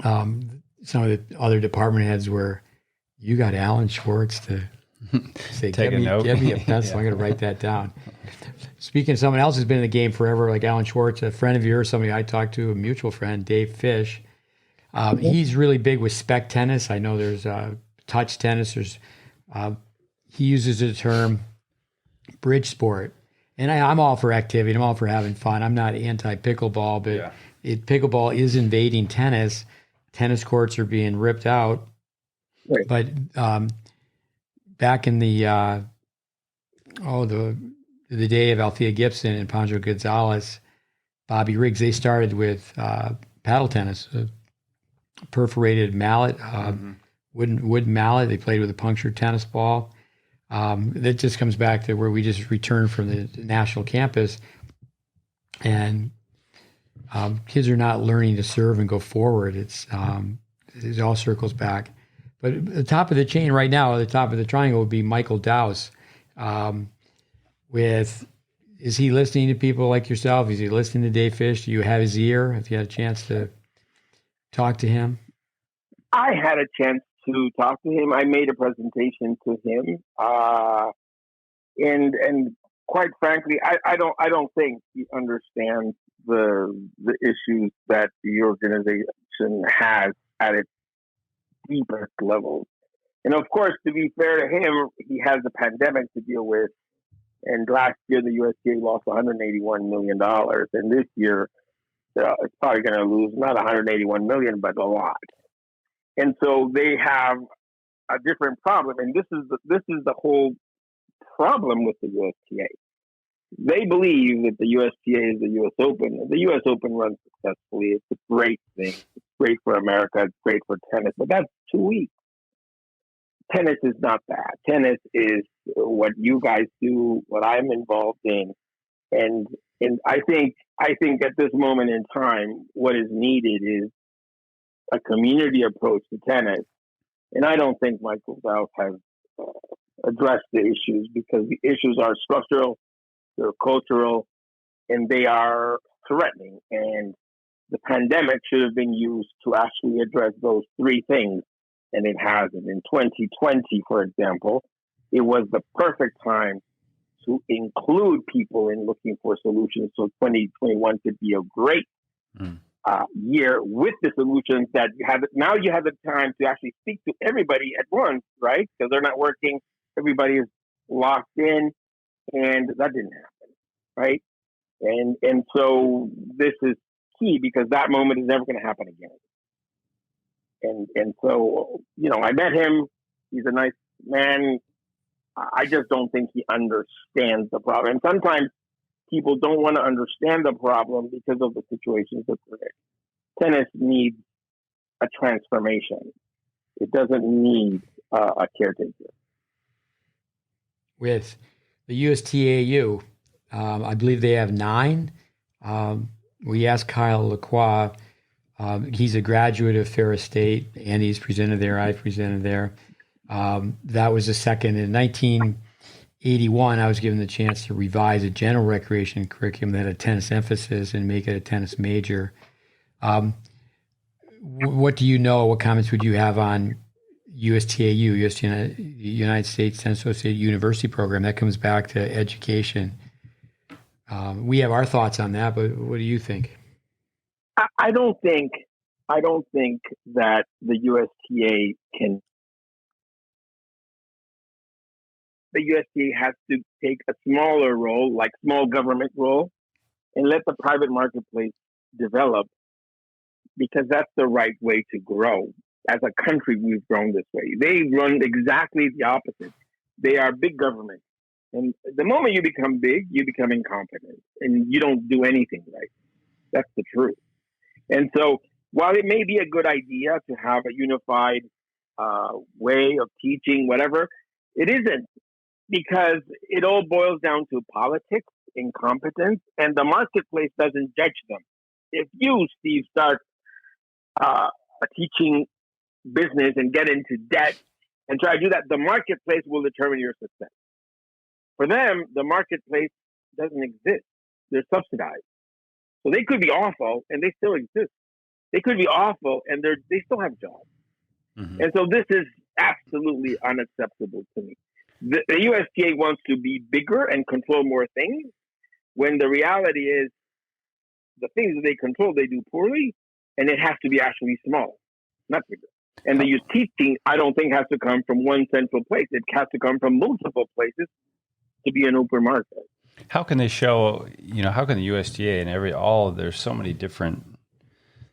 some of the other department heads were, you got Alan Schwartz to say, give me a pencil. I'm going to write that down. Speaking of someone else who's been in the game forever, like Alan Schwartz, a friend of yours, somebody I talked to, a mutual friend, Dave Fish. He's really big with spec tennis. I know there's touch tennis. He uses the term bridge sport. And I'm all for activity. I'm all for having fun. I'm not anti-pickleball, but pickleball is invading tennis. Tennis courts are being ripped out. Right. But back in the day of Althea Gibson and Pancho Gonzalez, Bobby Riggs, they started with paddle tennis, a perforated mallet, wooden mallet. They played with a punctured tennis ball. That just comes back to where we just returned from the national campus, and kids are not learning to serve and go forward. It all circles back. But at the top of the chain right now, at the top of the triangle would be Michael Dowse. Is he listening to people like yourself? Is he listening to Dave Fish? Do you have his ear? Have you had a chance to talk to him? I had a chance to talk to him. I made a presentation to him, and quite frankly, I don't think he understands the issues that the organization has at its deepest levels. And of course, to be fair to him, he has a pandemic to deal with. And last year, the USTA lost $181 million. And this year, it's probably going to lose not $181 million, but a lot. And so they have a different problem. And this is the whole problem with the USTA. They believe that the USTA is the U.S. Open. The U.S. Open runs successfully. It's a great thing. It's great for America. It's great for tennis. But that's 2 weeks. Tennis is not that. Tennis is what you guys do, what I'm involved in. And I think at this moment in time, what is needed is a community approach to tennis. And I don't think Michael Dowse has addressed the issues, because the issues are structural, they're cultural, and they are threatening. And the pandemic should have been used to actually address those three things, and it hasn't. In 2020, for example, it was the perfect time to include people in looking for solutions. So 2021 could be a great year with the solutions that you have. Now you have the time to actually speak to everybody at once, right? Because they're not working. Everybody is locked in, and that didn't happen, right? And so this is key because that moment is never going to happen again. And so, I met him. He's a nice man. I just don't think he understands the problem. And sometimes people don't want to understand the problem because of the situations that they're in. Tennis needs a transformation. It doesn't need a caretaker. With the USTAU, I believe they have 9. We asked Kyle Lacroix. He's a graduate of Ferris State. Andy's presented there. I presented there. That was the second. In 1981, I was given the chance to revise a general recreation curriculum that had a tennis emphasis and make it a tennis major. What do you know? What comments would you have on USTAU, United States Tennis Association University program? That comes back to education. We have our thoughts on that, but what do you think? I don't think that the USTA can. The USTA has to take a smaller role, like small government role, and let the private marketplace develop, because that's the right way to grow. As a country, we've grown this way. They run exactly the opposite. They are big government. And the moment you become big, you become incompetent and you don't do anything right. That's the truth. And so while it may be a good idea to have a unified way of teaching, whatever, it isn't, because it all boils down to politics, incompetence, and the marketplace doesn't judge them. If you, Steve, start teaching business and get into debt and try to do that, the marketplace will determine your success. For them, the marketplace doesn't exist. They're subsidized. So they could be awful and they still exist. They could be awful and they still have jobs. Mm-hmm. And so this is absolutely unacceptable to me. The USTA wants to be bigger and control more things, when the reality is the things that they control, they do poorly, and it has to be actually small, not bigger. And the teaching, I don't think, has to come from one central place. It has to come from multiple places to be an open market. How can they show, how can the USTA and there's so many different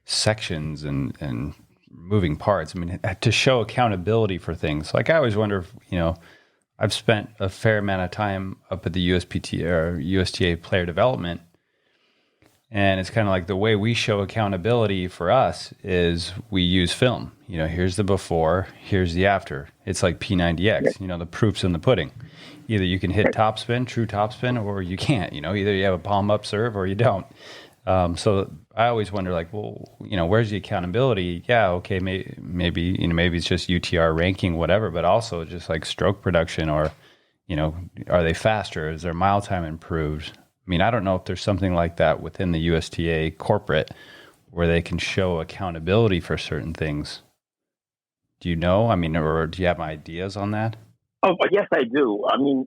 sections and moving parts. I mean, to show accountability for things. Like, I always wonder if, I've spent a fair amount of time up at the USPT or USTA player development. And it's kind of like the way we show accountability for us is we use film. Here's the before, here's the after. It's like P90X, the proof's in the pudding. Either you can hit topspin, true topspin, or you can't. Either you have a palm up serve or you don't. So I always wonder, like, well, where's the accountability? Yeah, okay, maybe it's just UTR ranking, whatever, but also just like stroke production, or, are they faster? Is their mile time improved? I mean, I don't know if there's something like that within the USTA corporate where they can show accountability for certain things. Do you know? I mean, or do you have ideas on that? Oh, yes, I do. I mean,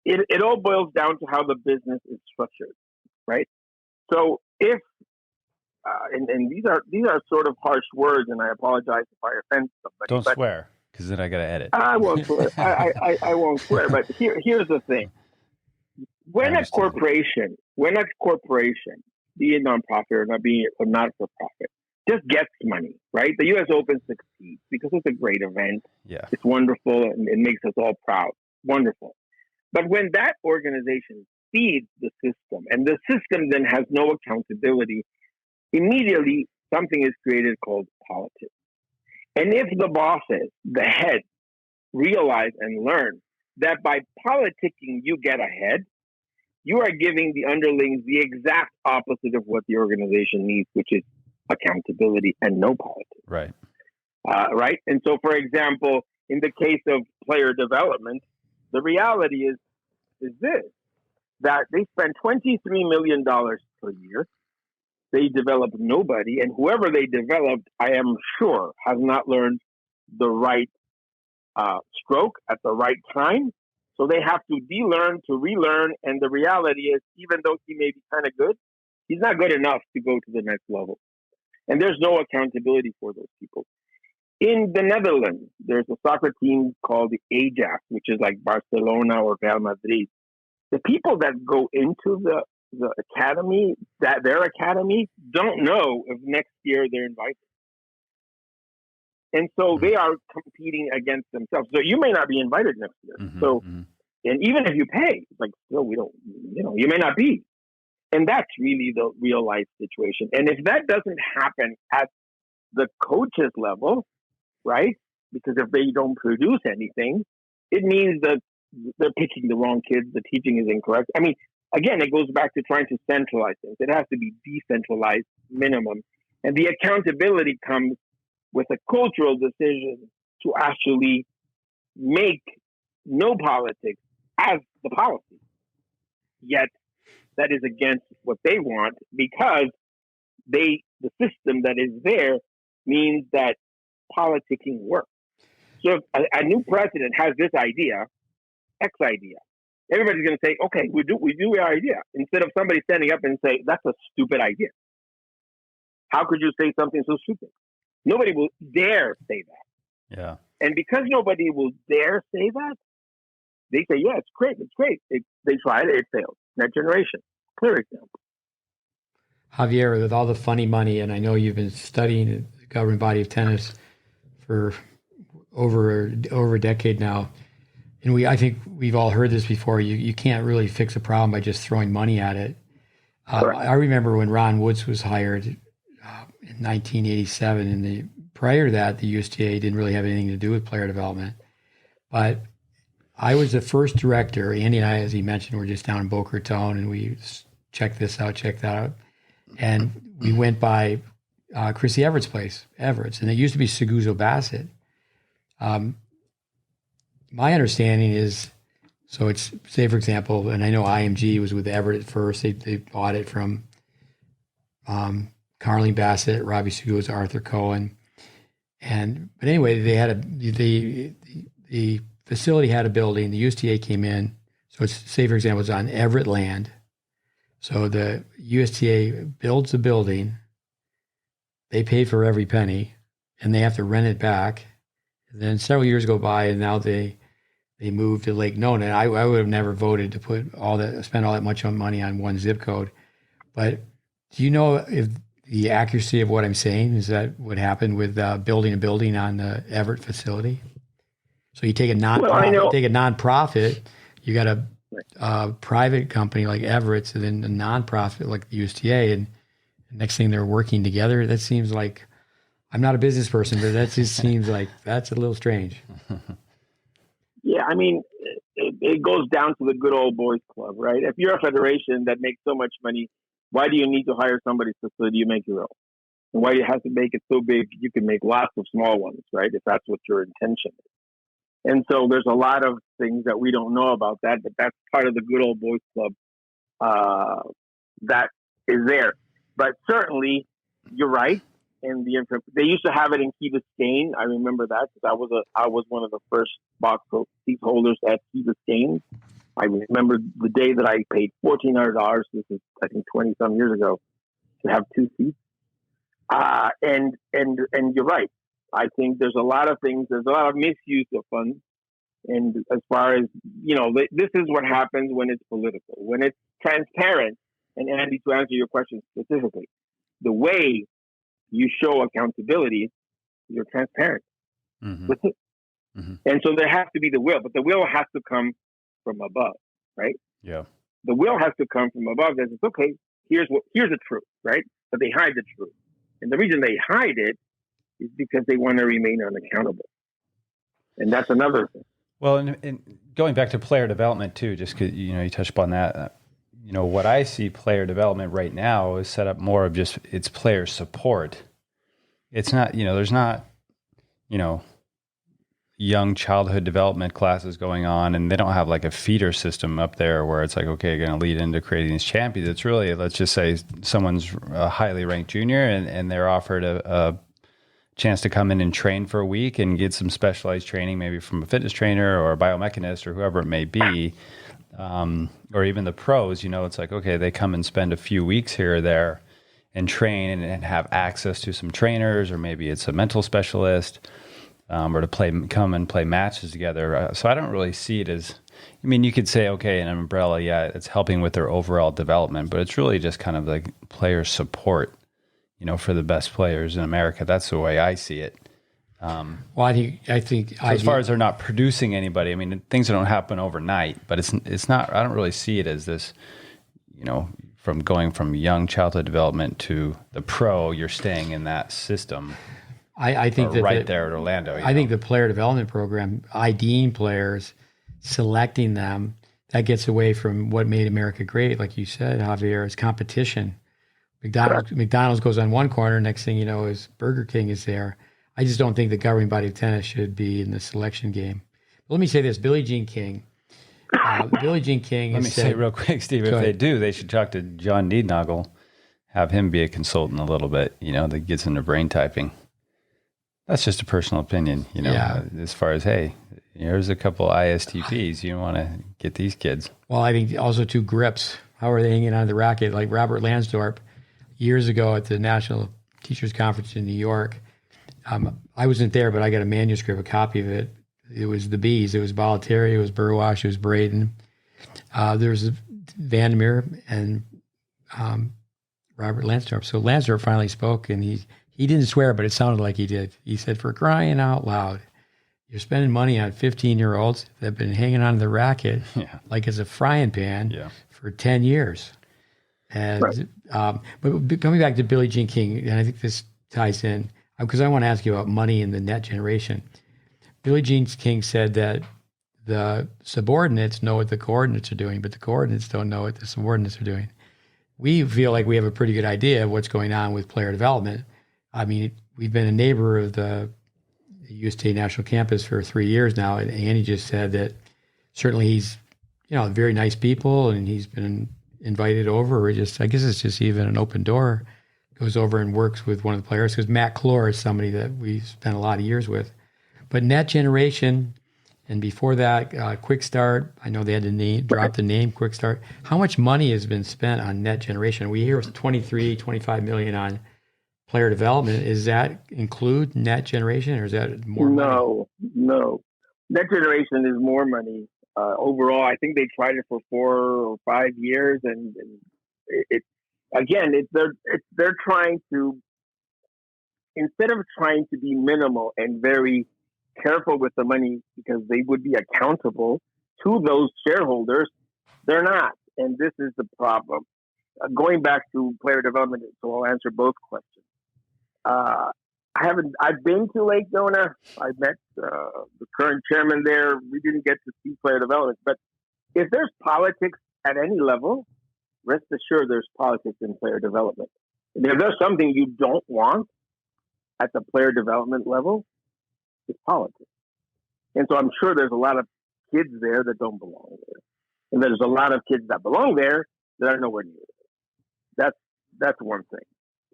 it all boils down to how the business is structured, right? So if, and these are sort of harsh words, and I apologize if I offend somebody. Don't swear, because then I got to edit. I won't swear. I won't swear. But here's the thing: when a corporation, be it nonprofit or not for profit, just gets money, right? The U.S. Open succeeds because it's a great event. Yeah, it's wonderful and it makes us all proud. Wonderful. But when that organization feeds the system, and the system then has no accountability, immediately something is created called politics. And if the bosses, the heads, realize and learn that by politicking you get ahead, you are giving the underlings the exact opposite of what the organization needs, which is accountability and no politics. Right. Right. And so, for example, in the case of player development, the reality is this: that they spend $23 million per year. They develop nobody, and whoever they developed, I am sure, has not learned the right stroke at the right time. So they have to de-learn, to relearn, and the reality is, even though he may be kind of good, he's not good enough to go to the next level. And there's no accountability for those people. In the Netherlands, there's a soccer team called the Ajax, which is like Barcelona or Real Madrid. The people that go into the academy, that their academy, don't know if next year they're invited. And so they are competing against themselves. So you may not be invited next year. And even if you pay, it's like, still, we don't, you may not be. And that's really the real life situation. And if that doesn't happen at the coaches level, right? Because if they don't produce anything, it means that they're picking the wrong kids. The teaching is incorrect. I mean, again, it goes back to trying to centralize things. It has to be decentralized minimum. And the accountability comes with a cultural decision to actually make no politics as the policy. Yet that is against what they want, because the system that is there means that politicking works. So if a new president has this idea, X idea, everybody's going to say, okay, we do our idea, instead of somebody standing up and say, that's a stupid idea. How could you say something so stupid? Nobody will dare say that. Yeah. And because nobody will dare say that, they say, yeah, it's great. They tried it, it failed. That generation, clear example. Javier, with all the funny money, and I know you've been studying the governing body of tennis for over a decade now, and I think we've all heard this before. You can't really fix a problem by just throwing money at it. I remember when Ron Woods was hired in 1987, and prior to that, the USTA didn't really have anything to do with player development. But I was the first director. Andy and I, as he mentioned, were just down in Boca Raton, and we checked this out, checked that out. And we went by Chrissy Everett's place, Everett's, and it used to be Seguzo Bassett. My understanding is, so it's, say for example, and I know IMG was with Everett at first. They bought it from Carleen Bassett, Robbie Seguzo, Arthur Cohen, but anyway, they had the facility had a building. The USTA came in, so it's, say for example, it's on Everett land. So the USTA builds a building, they pay for every penny, and they have to rent it back. And then several years go by, and now they moved to Lake Nona. And I would have never voted to spend all that much money on one zip code. But do you know if the accuracy of what I'm saying is that what happened with building a building on the Everett facility? So you take a nonprofit, you got a private company like Everett's, and then a nonprofit like the USTA, and the next thing they're working together. That seems like, I'm not a business person, but that just seems like that's a little strange. Yeah, I mean, it goes down to the good old boys club, right? If you're a federation that makes so much money, why do you need to hire somebody so you make your own? And why do you have to make it so big you can make lots of small ones, right? If that's what your intention is. And so there's a lot of things that we don't know about that, but that's part of the good old boys club that is there. But certainly, you're right. And they used to have it in Key Biscayne. I remember that because I was one of the first box seat holders at Key Biscayne. I remember the day that I paid $1,400. This is, I think, 20 some years ago, to have two seats. And you're right. I think there's a lot of things. There's a lot of misuse of funds. And as far as, this is what happens when it's political, when it's transparent. And Andy, to answer your question specifically, the way you show accountability, you're transparent with it. Mm-hmm. And so there has to be the will, but the will has to come from above, right? Yeah. The will has to come from above. That it's okay. Here's the truth, right? But they hide the truth. And the reason they hide it is because they want to remain unaccountable. And that's another thing. Well, and going back to player development too, just because, you touched upon that, what I see player development right now is set up more of just, it's player support. It's not, there's not, young childhood development classes going on, and they don't have like a feeder system up there where it's like, okay, going to lead into creating these champions. It's really, let's just say someone's a highly ranked junior and they're offered a chance to come in and train for a week and get some specialized training, maybe from a fitness trainer or a biomechanist or whoever it may be. Or even the pros, it's like, okay, they come and spend a few weeks here or there and train and have access to some trainers, or maybe it's a mental specialist. or to come and play matches together. So I don't really see it as, I mean, you could say, okay, an umbrella, yeah, it's helping with their overall development, but it's really just kind of like player support, for the best players in America. That's the way I see it. Well, I think so as far as they're not producing anybody, I mean, things don't happen overnight, but it's not, I don't really see it as this, from going from young childhood development to the pro, you're staying in that system. I think that there at Orlando. I think the player development program, IDing players, selecting them, that gets away from what made America great. Like you said, Javier, is competition. McDonald's goes on one corner. Next thing you know is Burger King is there. I just don't think the governing body of tennis should be in the selection game. But let me say this, Billie Jean King. Billie Jean King. Let me say real quick, Steve, if they do, they should talk to John Neednagel, have him be a consultant a little bit, that gets into brain typing. That's just a personal opinion, as far as, hey, here's a couple ISTPs. You want to get these kids. Well, I think also two grips. How are they hanging on the racket? Like Robert Lansdorp, years ago at the National Teachers Conference in New York. I wasn't there, but I got a manuscript, a copy of it. It was the Bees. It was Bollettieri, it was Burwash, it was Braden. There was Vandermeer and Robert Lansdorp. So Lansdorp finally spoke, and he didn't swear, but it sounded like he did. He said, for crying out loud, you're spending money on 15-year-olds that have been hanging on the racket like it's a frying pan for 10 years. And but coming back to Billie Jean King, and I think this ties in, because I want to ask you about money in the net generation. Billie Jean King said that the subordinates know what the coordinates are doing, but the coordinates don't know what the subordinates are doing. We feel like we have a pretty good idea of what's going on with player development. I mean, we've been a neighbor of the USTA National Campus for 3 years now, and Andy just said that certainly he's, very nice people, and he's been invited over. I guess it's just even an open door. Goes over and works with one of the players, because Matt Clore is somebody that we spent a lot of years with. But net generation, and before that, Quick Start, I know they had to drop the name Quick Start. How much money has been spent on net generation? We hear it's 25 million on player development. Does that include net generation, or is that more money? No. Net generation is more money. Overall, I think they tried it for 4 or 5 years, and they're trying to, instead of trying to be minimal and very careful with the money because they would be accountable to those shareholders, they're not. And this is the problem. Going back to player development, so I'll answer both questions. I've been to Lake Nona. I met the current chairman there. We didn't get to see player development. But if there's politics at any level, rest assured there's politics in player development. And if there's something you don't want at the player development level, it's politics. And so I'm sure there's a lot of kids there that don't belong there. And there's a lot of kids that belong there that are nowhere near there. That's one thing.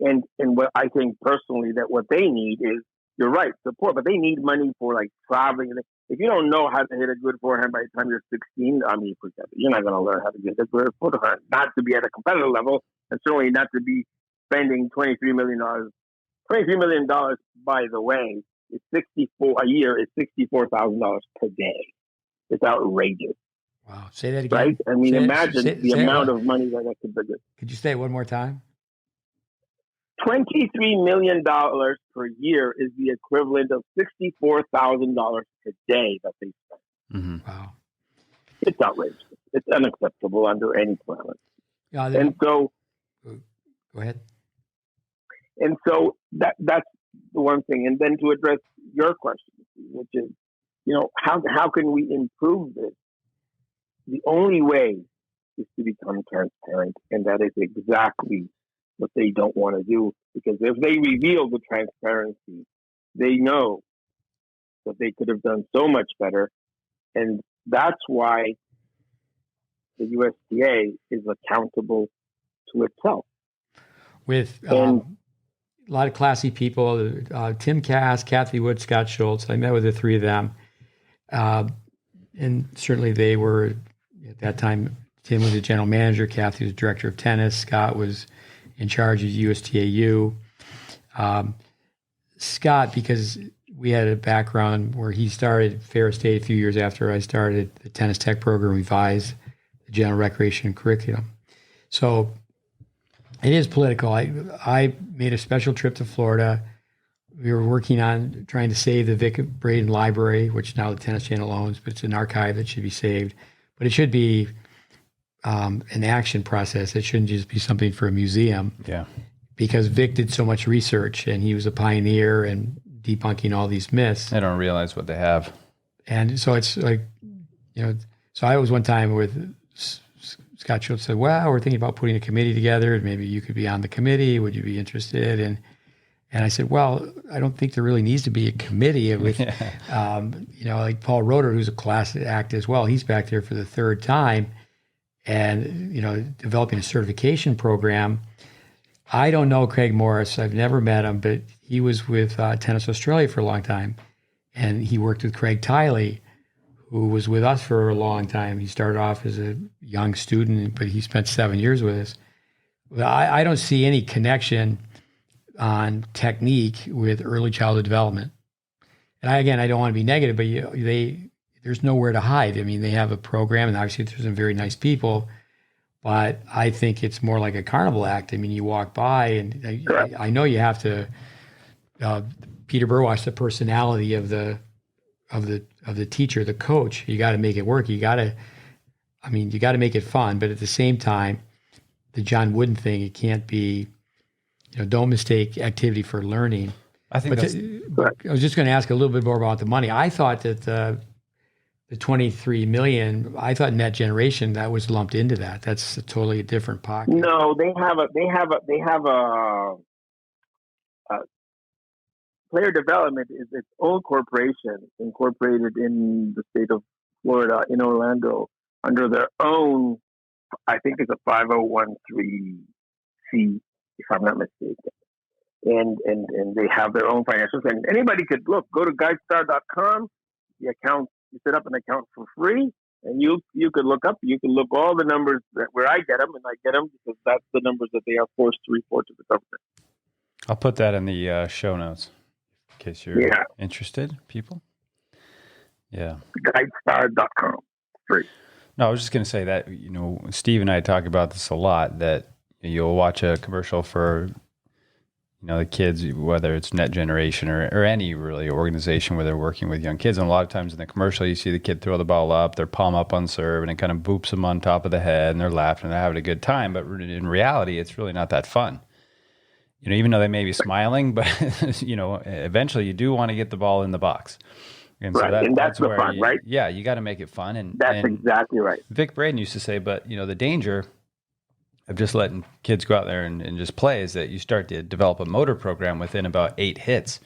And what I think personally that what they need is, you're right, support, but they need money for like traveling. If you don't know how to hit a good forehand by the time you're 16, I mean, forget it. You're not going to learn how to get a good forehand, not to be at a competitive level, and certainly not to be spending $23 million. $23 million, by the way, is $64 a year. Is $64,000 per day. It's outrageous. Wow! Say that again. Right? I mean, imagine the amount of money that could be. Could you say it one more time? $23 million per year is the equivalent of $64,000 per day that they spend. Mm-hmm. Wow! It's outrageous. It's unacceptable under any planet. Yeah, and so, go ahead. And so that's the one thing. And then to address your question, which is, how can we improve this? The only way is to become transparent, and that is exactly what they don't want to do. Because if they reveal the transparency, they know that they could have done so much better. And that's why the USTA is accountable to itself. With a lot of classy people, Tim Cass, Kathy Wood, Scott Schultz. I met with the three of them. And certainly they were, at that time, Tim was the general manager, Kathy was director of tennis, Scott was in charge of USTAU. Scott, because we had a background where he started Ferris State a few years after I started the tennis tech program, revised the general recreation curriculum. So it is political. I made a special trip to Florida. We were working on trying to save the Vic Braden Library, which now the Tennis Channel owns, but it's an archive that should be saved. But it should be an action process. It shouldn't just be something for a museum. Yeah. Because Vic did so much research and he was a pioneer and debunking all these myths. They don't realize what they have. And so it's like, so I was one time with Scott Schultz said, well, we're thinking about putting a committee together and maybe you could be on the committee. Would you be interested? And I said, well, I don't think there really needs to be a committee with, like Paul Roeder, who's a class act as well. He's back there for the third time and, developing a certification program. I don't know Craig Morris. I've never met him, but he was with Tennis Australia for a long time. And he worked with Craig Tiley, who was with us for a long time. He started off as a young student, but he spent 7 years with us. I don't see any connection on technique with early childhood development. And I don't want to be negative, but there's nowhere to hide. I mean, they have a program, and obviously there's some very nice people, but I think it's more like a carnival act. I mean, you walk by, and I know you have to. Peter Burwash, the personality of the teacher, the coach. You got to make it work. You got to make it fun. But at the same time, the John Wooden thing, it can't be. Don't mistake activity for learning. I think I was just going to ask a little bit more about the money. I thought that the $23 million, I thought Net Generation, that was lumped into that. That's a totally different pocket. No, they have a player development is its own corporation, incorporated in the state of Florida in Orlando under their own. I think it's a 5013C, if I'm not mistaken. And they have their own financials. And anybody could go to guidestar.com. The account, you set up an account for free, and you could look all the numbers where I get them, and I get them because that's the numbers that they are forced to report to the government. I'll put that in the show notes in case you're interested, people. Yeah. Guidestar.com. Free. No, I was just going to say that, Steve and I talk about this a lot, that you'll watch a commercial for, the kids, whether it's Net Generation or any really organization where they're working with young kids. And a lot of times in the commercial, you see the kid throw the ball up, their palm up on serve, and it kind of boops them on top of the head, and they're laughing and they're having a good time. But in reality, it's really not that fun. Even though they may be smiling, but, eventually you do want to get the ball in the box. And right, so and that's the fun, right? Yeah, you got to make it fun. And that's exactly right. Vic Braden used to say, but, the danger of just letting kids go out there and just play is that you start to develop a motor program within about 8 hits.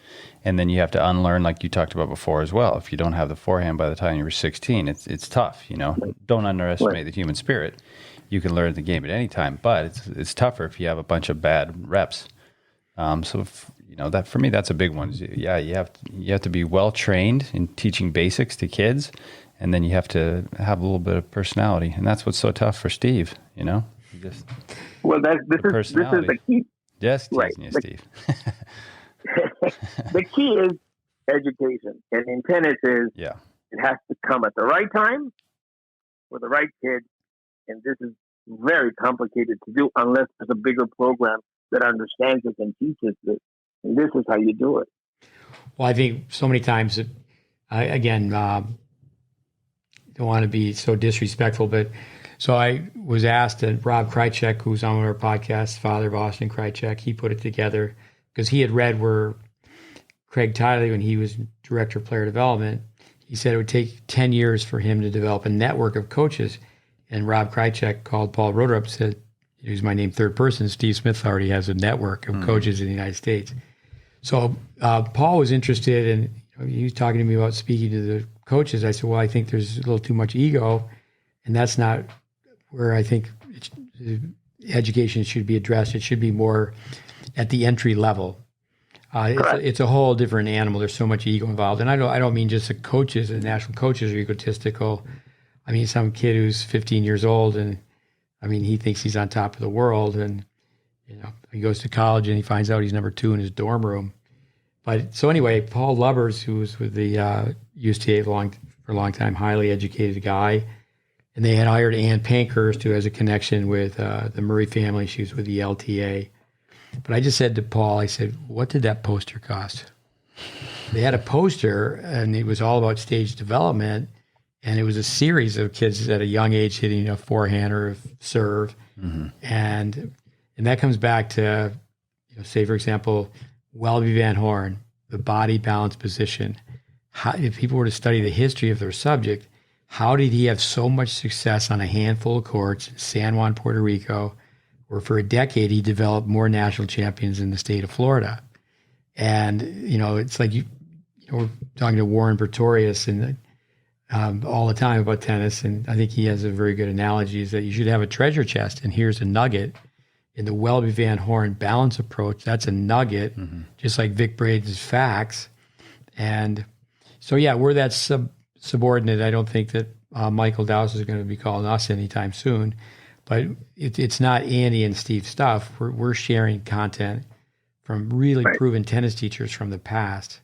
And then you have to unlearn, like you talked about before as well. If you don't have the forehand by the time you were 16, it's tough, Don't underestimate the human spirit. You can learn the game at any time, but it's tougher if you have a bunch of bad reps. That for me, that's a big one. Yeah, you have to be well trained in teaching basics to kids, and then you have to have a little bit of personality, and that's what's so tough for Steve. This is the key. Yes, right. Steve. The key is education, and in tennis it has to come at the right time for the right kid, and this is very complicated to do unless there's a bigger program that understands it and teaches this. And this is how you do it. Well, I think so many times, don't want to be so disrespectful, but so I was asked, and Rob Krychek, who's on our podcast, father of Austin Krychek, he put it together because he had read where Craig Tiley, when he was director of player development, he said it would take 10 years for him to develop a network of coaches. And Rob Krychek called Paul Roeder up and said, use my name third person, Steve Smith already has a network of coaches in the United States. So Paul was interested in, he was talking to me about speaking to the coaches. I said, well, I think there's a little too much ego, and that's not where I think education should be addressed. It should be more at the entry level. It's a whole different animal. There's so much ego involved. And I don't mean just the coaches, the national coaches are egotistical. I mean, some kid who's 15 years old and he thinks he's on top of the world, and he goes to college and he finds out he's number 2 in his dorm room. But so anyway, Paul Lubbers, who was with the USTA for a long time, highly educated guy, and they had hired Ann Pankhurst, who has a connection with the Murray family. She was with the LTA. But I just said to Paul, I said, what did that poster cost? They had a poster, and it was all about stage development, and it was a series of kids at a young age hitting a forehand or a serve. Mm-hmm. And that comes back to, say, for example, Welby Van Horn, the body balance position. If people were to study the history of their subject, how did he have so much success on a handful of courts in San Juan, Puerto Rico, where for a decade he developed more national champions in the state of Florida? And, it's like, we're talking to Warren Pretorius and all the time about tennis, and I think he has a very good analogy, is that you should have a treasure chest, and here's a nugget. In the Welby Van Horn balance approach, that's a nugget, just like Vic Braden's facts. And so, yeah, we're that subordinate. I don't think that Michael Dowse is going to be calling us anytime soon, but it's not Andy and Steve stuff. We're sharing content from really proven tennis teachers from the past.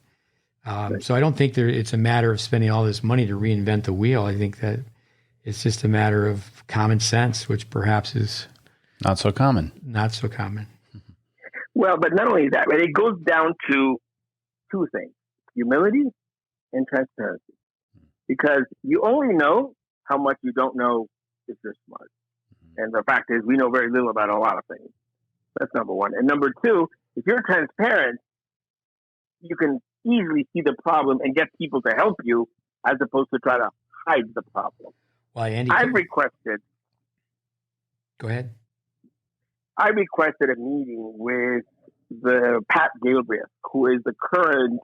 So I don't think it's a matter of spending all this money to reinvent the wheel. I think that it's just a matter of common sense, which perhaps is not so common. Not so common. Well, but not only that, but it goes down to two things: humility and transparency. Because you only know how much you don't know if you're smart. And the fact is, we know very little about a lot of things. That's number one. And number two, if you're transparent, you can easily see the problem and get people to help you, as opposed to try to hide the problem. Well, Andy, I've requested. Go ahead. I requested a meeting with the Pat Galbraith, who is the current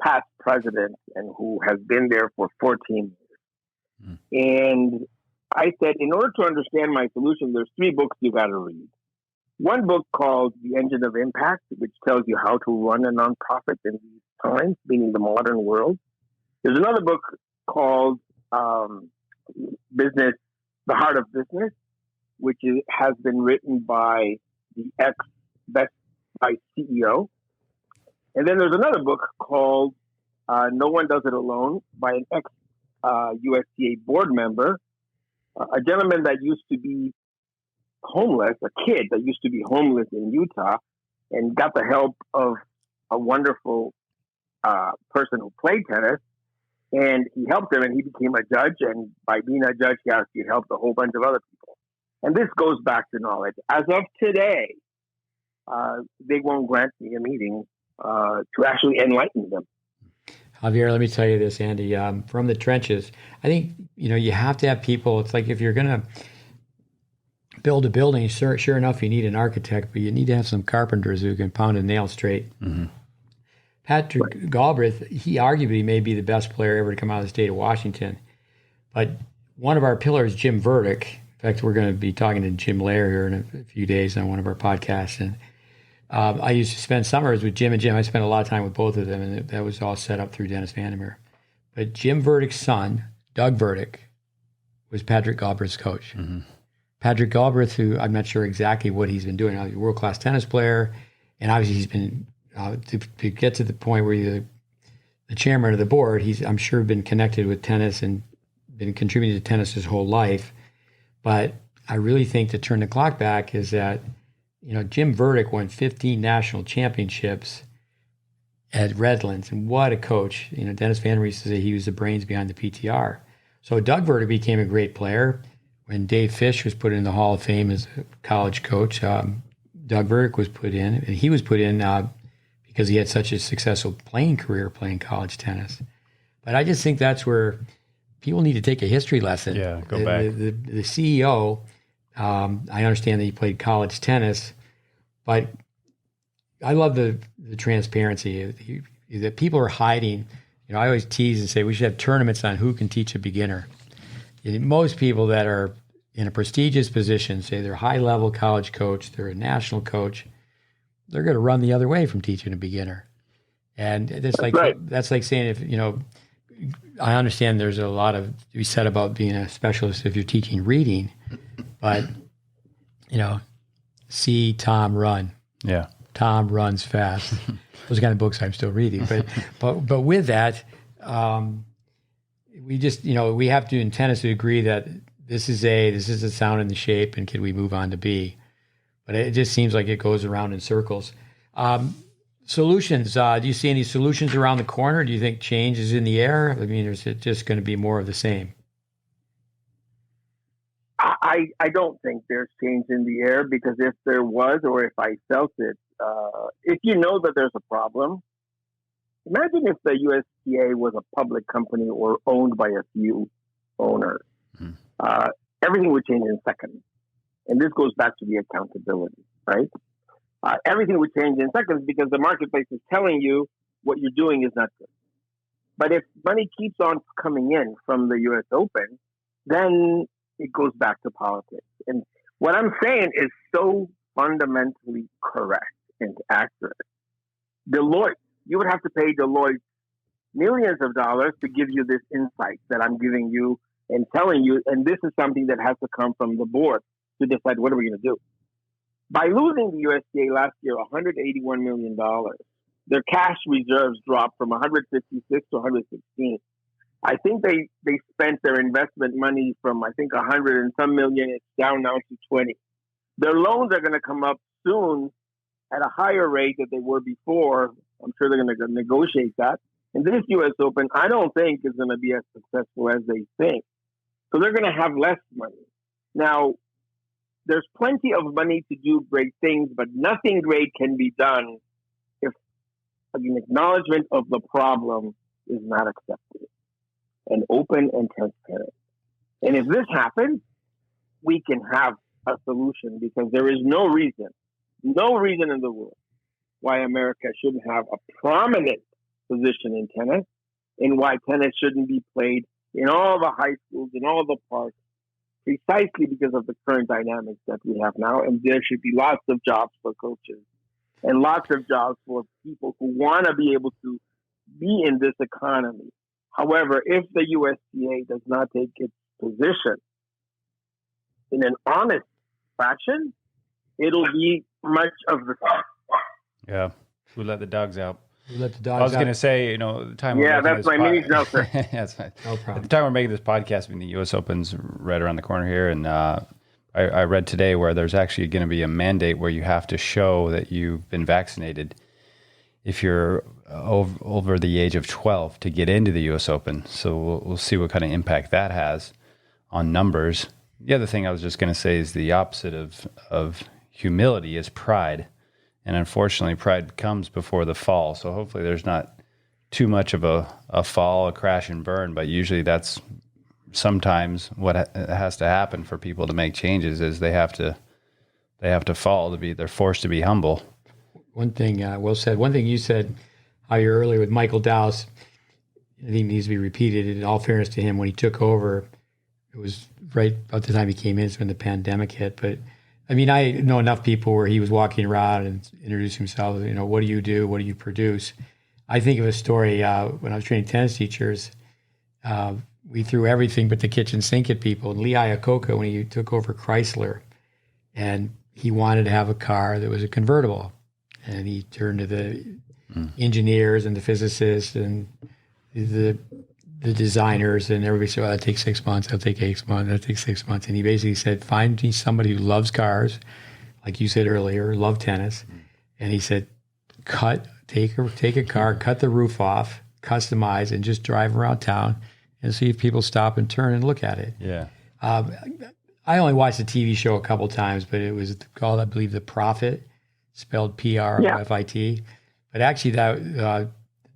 past president and who has been there for 14 years. And I said, in order to understand my solution, there's 3 books you got to read. One book called The Engine of Impact, which tells you how to run a nonprofit in these times, meaning the modern world. There's another book called Business, The Heart of Business, which has been written by the ex-Best Buy CEO. And then there's another book called No One Does It Alone by an ex-USTA board member, a gentleman that used to be homeless, a kid that used to be homeless in Utah, and got the help of a wonderful person who played tennis. And he helped him, and he became a judge. And by being a judge, he helped a whole bunch of other people. And this goes back to knowledge. As of today, they won't grant me a meeting to actually enlighten them. Javier, let me tell you this, Andy. From the trenches, I think you have to have people. It's like if you're going to build a building, sure enough, you need an architect, but you need to have some carpenters who can pound a nail straight. Mm-hmm. Patrick Galbraith, he arguably may be the best player ever to come out of the state of Washington. But one of our pillars, Jim Verdick, in fact, we're going to be talking to Jim Lair here in a few days on one of our podcasts. And I used to spend summers with Jim and Jim. I spent a lot of time with both of them, and that was all set up through Dennis Vandermeer. But Jim Verdick's son, Doug Verdick, was Patrick Galbraith's coach. Mm-hmm. Patrick Galbraith, who I'm not sure exactly what he's been doing, he's a world-class tennis player, and obviously he's been, to get to the point where he's the chairman of the board, he's, I'm sure, been connected with tennis and been contributing to tennis his whole life. But I really think to turn the clock back is that, Jim Verdick won 15 national championships at Redlands, and what a coach. Dennis Vandermeer used to say he was the brains behind the PTR. So Doug Verdick became a great player. When Dave Fish was put in the Hall of Fame as a college coach, Doug Verdick was put in, and he was put in because he had such a successful playing career playing college tennis. But I just think that's where people need to take a history lesson. Yeah, go back. The CEO, I understand that he played college tennis, but I love the transparency that people are hiding. I always tease and say we should have tournaments on who can teach a beginner. Most people that are in a prestigious position, say they're a high-level college coach, they're a national coach, they're going to run the other way from teaching a beginner. And it's like that's like saying if I understand there's a lot to be said about being a specialist if you're teaching reading, but see Tom run. Yeah. Tom Runs Fast. Those kind of books I'm still reading. But with that, we just, we have to in tennis to agree that this is the sound and the shape, and can we move on to B? But it just seems like it goes around in circles. Solutions. Do you see any solutions around the corner? Do you think change is in the air? I mean, is it just going to be more of the same? I don't think there's change in the air, because if there was, or if I felt it, if you know that there's a problem, imagine if the USTA was a public company or owned by a few owners. Everything would change in seconds. And this goes back to the accountability, right? Everything would change in seconds because the marketplace is telling you what you're doing is not good. But if money keeps on coming in from the US Open, then it goes back to politics. And what I'm saying is so fundamentally correct and accurate. Deloitte, you would have to pay Deloitte millions of dollars to give you this insight that I'm giving you and telling you, and this is something that has to come from the board to decide what are we going to do. By losing the USTA last year, $181 million, their cash reserves dropped from 156 to 116. I think they spent their investment money from, 100 and some million. It's down now to 20. Their loans are going to come up soon at a higher rate than they were before. I'm sure they're going to negotiate that. And this U.S. Open, I don't think is going to be as successful as they think. So they're going to have less money. Now, there's plenty of money to do great things, but nothing great can be done if an acknowledgement of the problem is not accepted and open and transparent. And if this happens, we can have a solution, because there is no reason in the world why America shouldn't have a prominent position in tennis, and why tennis shouldn't be played in all the high schools, in all the parks, precisely because of the current dynamics that we have now. And there should be lots of jobs for coaches and lots of jobs for people who want to be able to be in this economy. However, if the USTA does not take its position in an honest fashion, it'll be much of the same. Yeah. Who let the dogs out? We let the dogs I was out. going to say, the time Yeah, that's my mini shelter. That's fine. No problem. At the time we're making this podcast, the U.S. Open's right around the corner here, and I read today where there's actually going to be a mandate where you have to show that you've been vaccinated if you're over the age of 12 to get into the U.S. Open. So we'll see what kind of impact that has on numbers. The other thing I was just going to say is the opposite of humility is pride. And unfortunately, pride comes before the fall. So hopefully there's not too much of a fall, a crash and burn. But usually that's sometimes what has to happen for people to make changes is they have to fall they're forced to be humble. One thing Will said, one thing you said, how you're earlier with Michael Dowse, I think needs to be repeated. In all fairness to him, when he took over, it was right about the time he came in, when the pandemic hit. But I mean, I know enough people where he was walking around and introducing himself, what do you do? What do you produce? I think of a story when I was training tennis teachers, we threw everything but the kitchen sink at people. And Lee Iacocca, when he took over Chrysler, and he wanted to have a car that was a convertible. And he turned to the engineers and the physicists and the designers, and everybody said, well, that takes 6 months, that'll take 8 months, that'll take 6 months. And he basically said, find me somebody who loves cars, like you said earlier, love tennis. And he said, take a car, cut the roof off, customize, and just drive around town and see if people stop and turn and look at it. Yeah. I only watched the TV show a couple times, but it was called, I believe, The Prophet, spelled Profit. But actually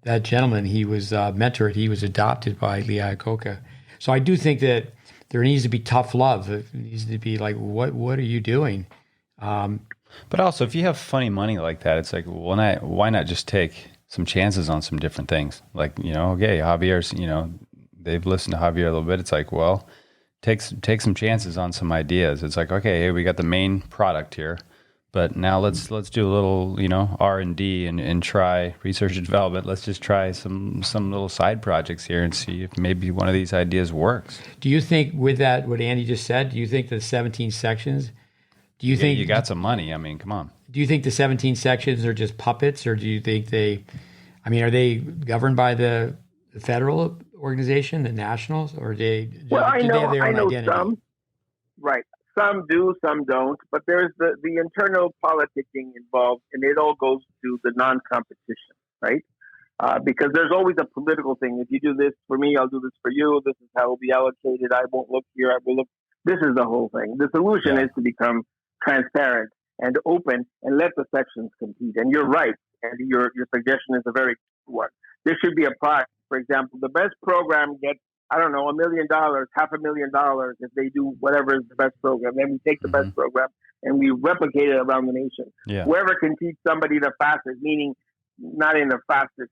that gentleman, he was mentored, he was adopted by Lee Iacocca. So I do think that there needs to be tough love. It needs to be like, what are you doing? But also, if you have funny money like that, it's like, why not just take some chances on some different things? Like, okay, Javier's, they've listened to Javier a little bit. It's like, well, take some chances on some ideas. It's like, okay, hey, we got the main product here, but now let's do a little, R&D and try research and development. Let's just try some little side projects here and see if maybe one of these ideas works. Do you think with that, what Andy just said, do you think the 17 sections, do you think you got some money? I mean, come on. Do you think the 17 sections are just puppets, or do you think are they governed by the federal organization, the nationals, or do they have their own identity? Some, right. Some do, some don't, but there's the internal politicking involved, and it all goes to the non-competition, right? Because there's always a political thing. If you do this for me, I'll do this for you. This is how it will be allocated. I won't look here. I will look. This is the whole thing. The solution is to become transparent and open and let the sections compete. And you're right. And your suggestion is a very good one. There should be a prize. For example, the best program gets, I don't know, $1 million, $500,000 if they do whatever is the best program. Then we take the best program and we replicate it around the nation. Yeah. Whoever can teach somebody the fastest, meaning not in the fastest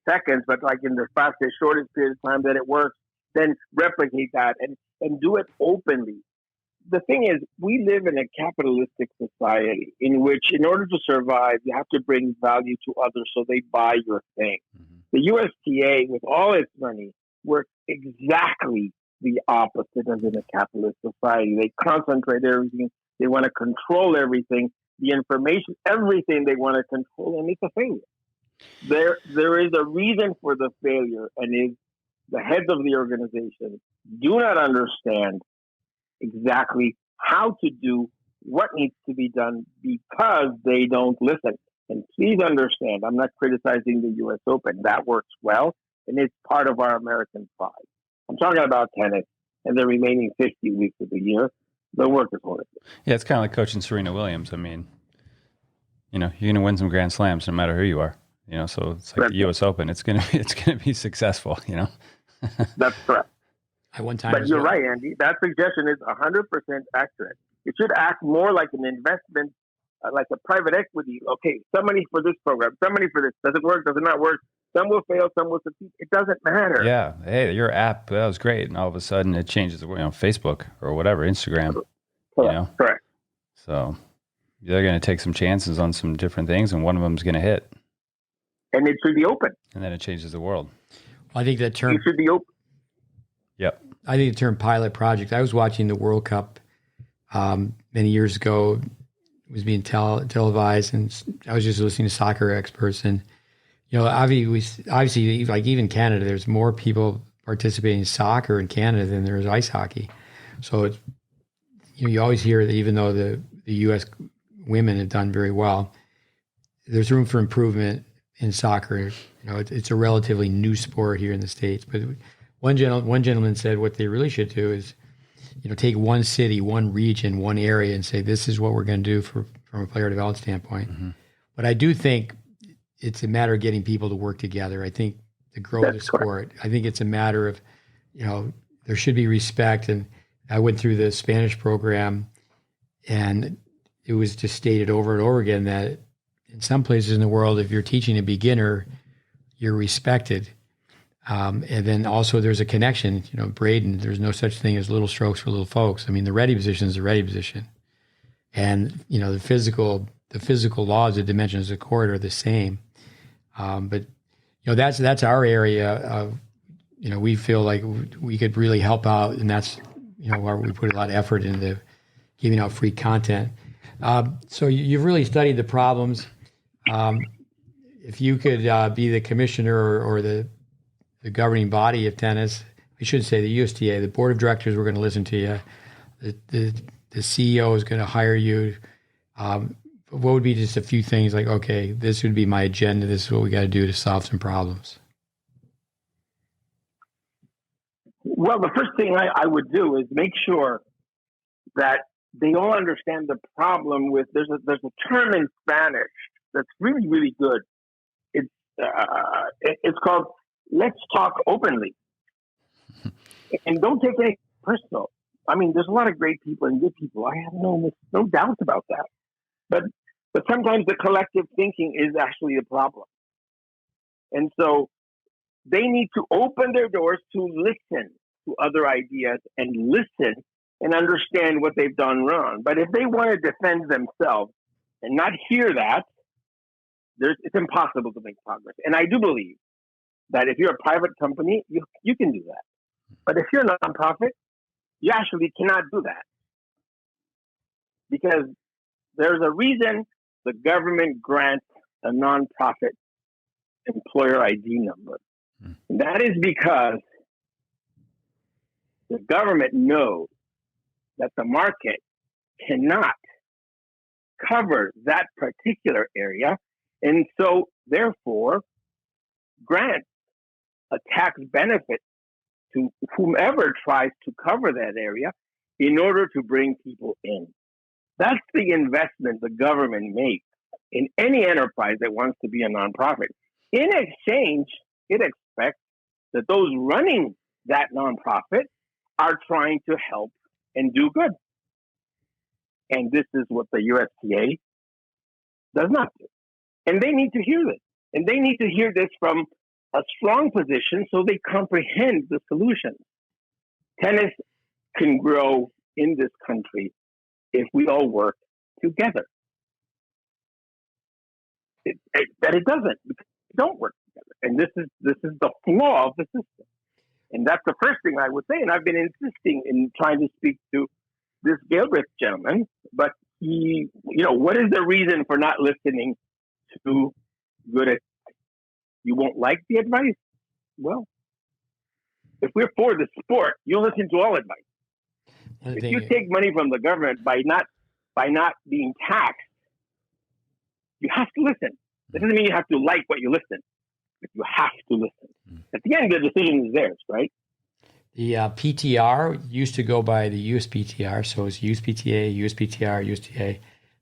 seconds, but like in the fastest, shortest period of time that it works, then replicate that and do it openly. The thing is, we live in a capitalistic society in which, in order to survive, you have to bring value to others so they buy your thing. Mm-hmm. The USTA, with all its money, works exactly the opposite as in a capitalist society. They concentrate everything. They want to control everything, the information, everything they want to control, and it's a failure. There is a reason for the failure, and is the heads of the organization do not understand exactly how to do what needs to be done because they don't listen. And please understand, I'm not criticizing the U.S. Open. That works well, and it's part of our American pride. I'm talking about tennis and the remaining 50 weeks of the year. The work is horrible. Yeah, it's kind of like coaching Serena Williams. I mean, you're going to win some Grand Slams no matter who you are. So it's like the U.S. Open. It's going to be successful. That's correct. But you're right, Andy. That suggestion is 100% accurate. It should act more like an investment, like a private equity. Okay, some money for this program, some money for this. Does it work? Does it not work? Some will fail, some will succeed. It doesn't matter. Yeah. Hey, your app, that was great. And all of a sudden it changes the way on Facebook or whatever, Instagram. Correct. Correct. So they're going to take some chances on some different things, and one of them is going to hit. And it should be open. And then it changes the world. I think that term... It should be open. Yep. I think the term pilot project, I was watching the World Cup many years ago. It was being televised, and I was just listening to soccer experts. And, obviously, like even Canada, there's more people participating in soccer in Canada than there is ice hockey. So, it's, you always hear that even though the U.S. women have done very well, there's room for improvement in soccer. It's a relatively new sport here in the States. But one gentleman said what they really should do is, take one city, one region, one area, and say this is what we're going to do from a player development standpoint. Mm-hmm. But I do think it's a matter of getting people to work together. I think to grow the sport, correct. I think it's a matter of, there should be respect. And I went through the Spanish program, and it was just stated over and over again that in some places in the world, if you're teaching a beginner, you're respected. And then also there's a connection, Braden, there's no such thing as little strokes for little folks. I mean, the ready position is the ready position. And, the physical laws, the dimensions of the court are the same. But, that's our area of, we feel like we could really help out. And that's, where we put a lot of effort into giving out free content. So you've really studied the problems. If you could be the commissioner or the governing body of tennis, I should say the USTA, the board of directors, we're going to listen to you. The CEO is going to hire you. What would be just a few things like, okay, this would be my agenda. This is what we got to do to solve some problems. Well, the first thing I would do is make sure that they all understand the problem with, there's a term in Spanish that's really, really good. It's called, let's talk openly. And don't take anything personal. I mean, there's a lot of great people and good people. I have no doubts about that. But sometimes the collective thinking is actually the problem. And so they need to open their doors to listen to other ideas and listen and understand what they've done wrong. But if they want to defend themselves and not hear that, it's impossible to make progress. And I do believe that if you're a private company, you can do that. But if you're a nonprofit, you actually cannot do that. Because there's a reason the government grants a nonprofit employer ID number. And that is because the government knows that the market cannot cover that particular area, and so therefore grants a tax benefit to whomever tries to cover that area in order to bring people in. That's the investment the government makes in any enterprise that wants to be a nonprofit. In exchange, it expects that those running that nonprofit are trying to help and do good. And this is what the USTA does not do. And they need to hear this. And they need to hear this from a strong position so they comprehend the solution. Tennis can grow in this country if we all work together. But it doesn't. We don't work together. And this is the flaw of the system. And that's the first thing I would say. And I've been insisting in trying to speak to this Galbraith gentleman, but he, what is the reason for not listening to good advice? You won't like the advice? Well, if we're for the sport, you'll listen to all advice. If you take money from the government by not being taxed, you have to listen. That doesn't mean you have to like what you listen, but you have to listen. At the end, the decision is theirs, right? The PTR used to go by the USPTR, so it's USPTA, USPTR, USTA.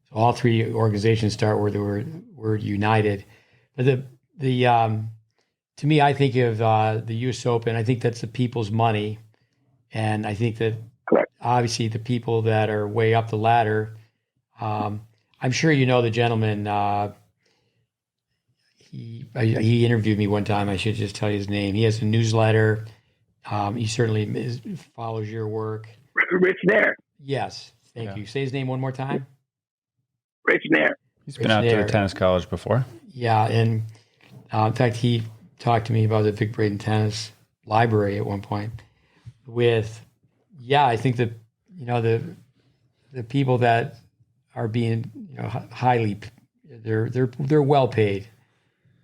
So all three organizations start where the word united. But to me, I think of the U.S. Open. I think that's the people's money, and I think that obviously the people that are way up the ladder. I'm sure you know the gentleman. He interviewed me one time. I should just tell you his name. He has a newsletter. He certainly follows your work. Rich Nair. Yes, thank you. Say his name one more time. Rich Nair. He's been out to the tennis college before. Yeah, and in fact, he talked to me about the Vic Braden Tennis Library at one point. I think that the people that are being highly, they're well paid.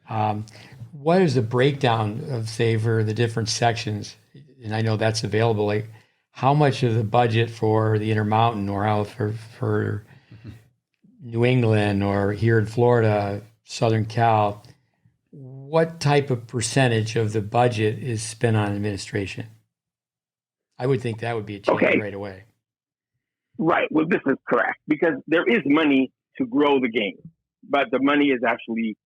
What is the breakdown of, say, for the different sections? And I know that's available. Like, how much of the budget for the Intermountain, or how for New England, or here in Florida, Southern Cal, what type of percentage of the budget is spent on administration? I would think that would be a change right away. Right. Well, this is correct, because there is money to grow the game, but the money is actually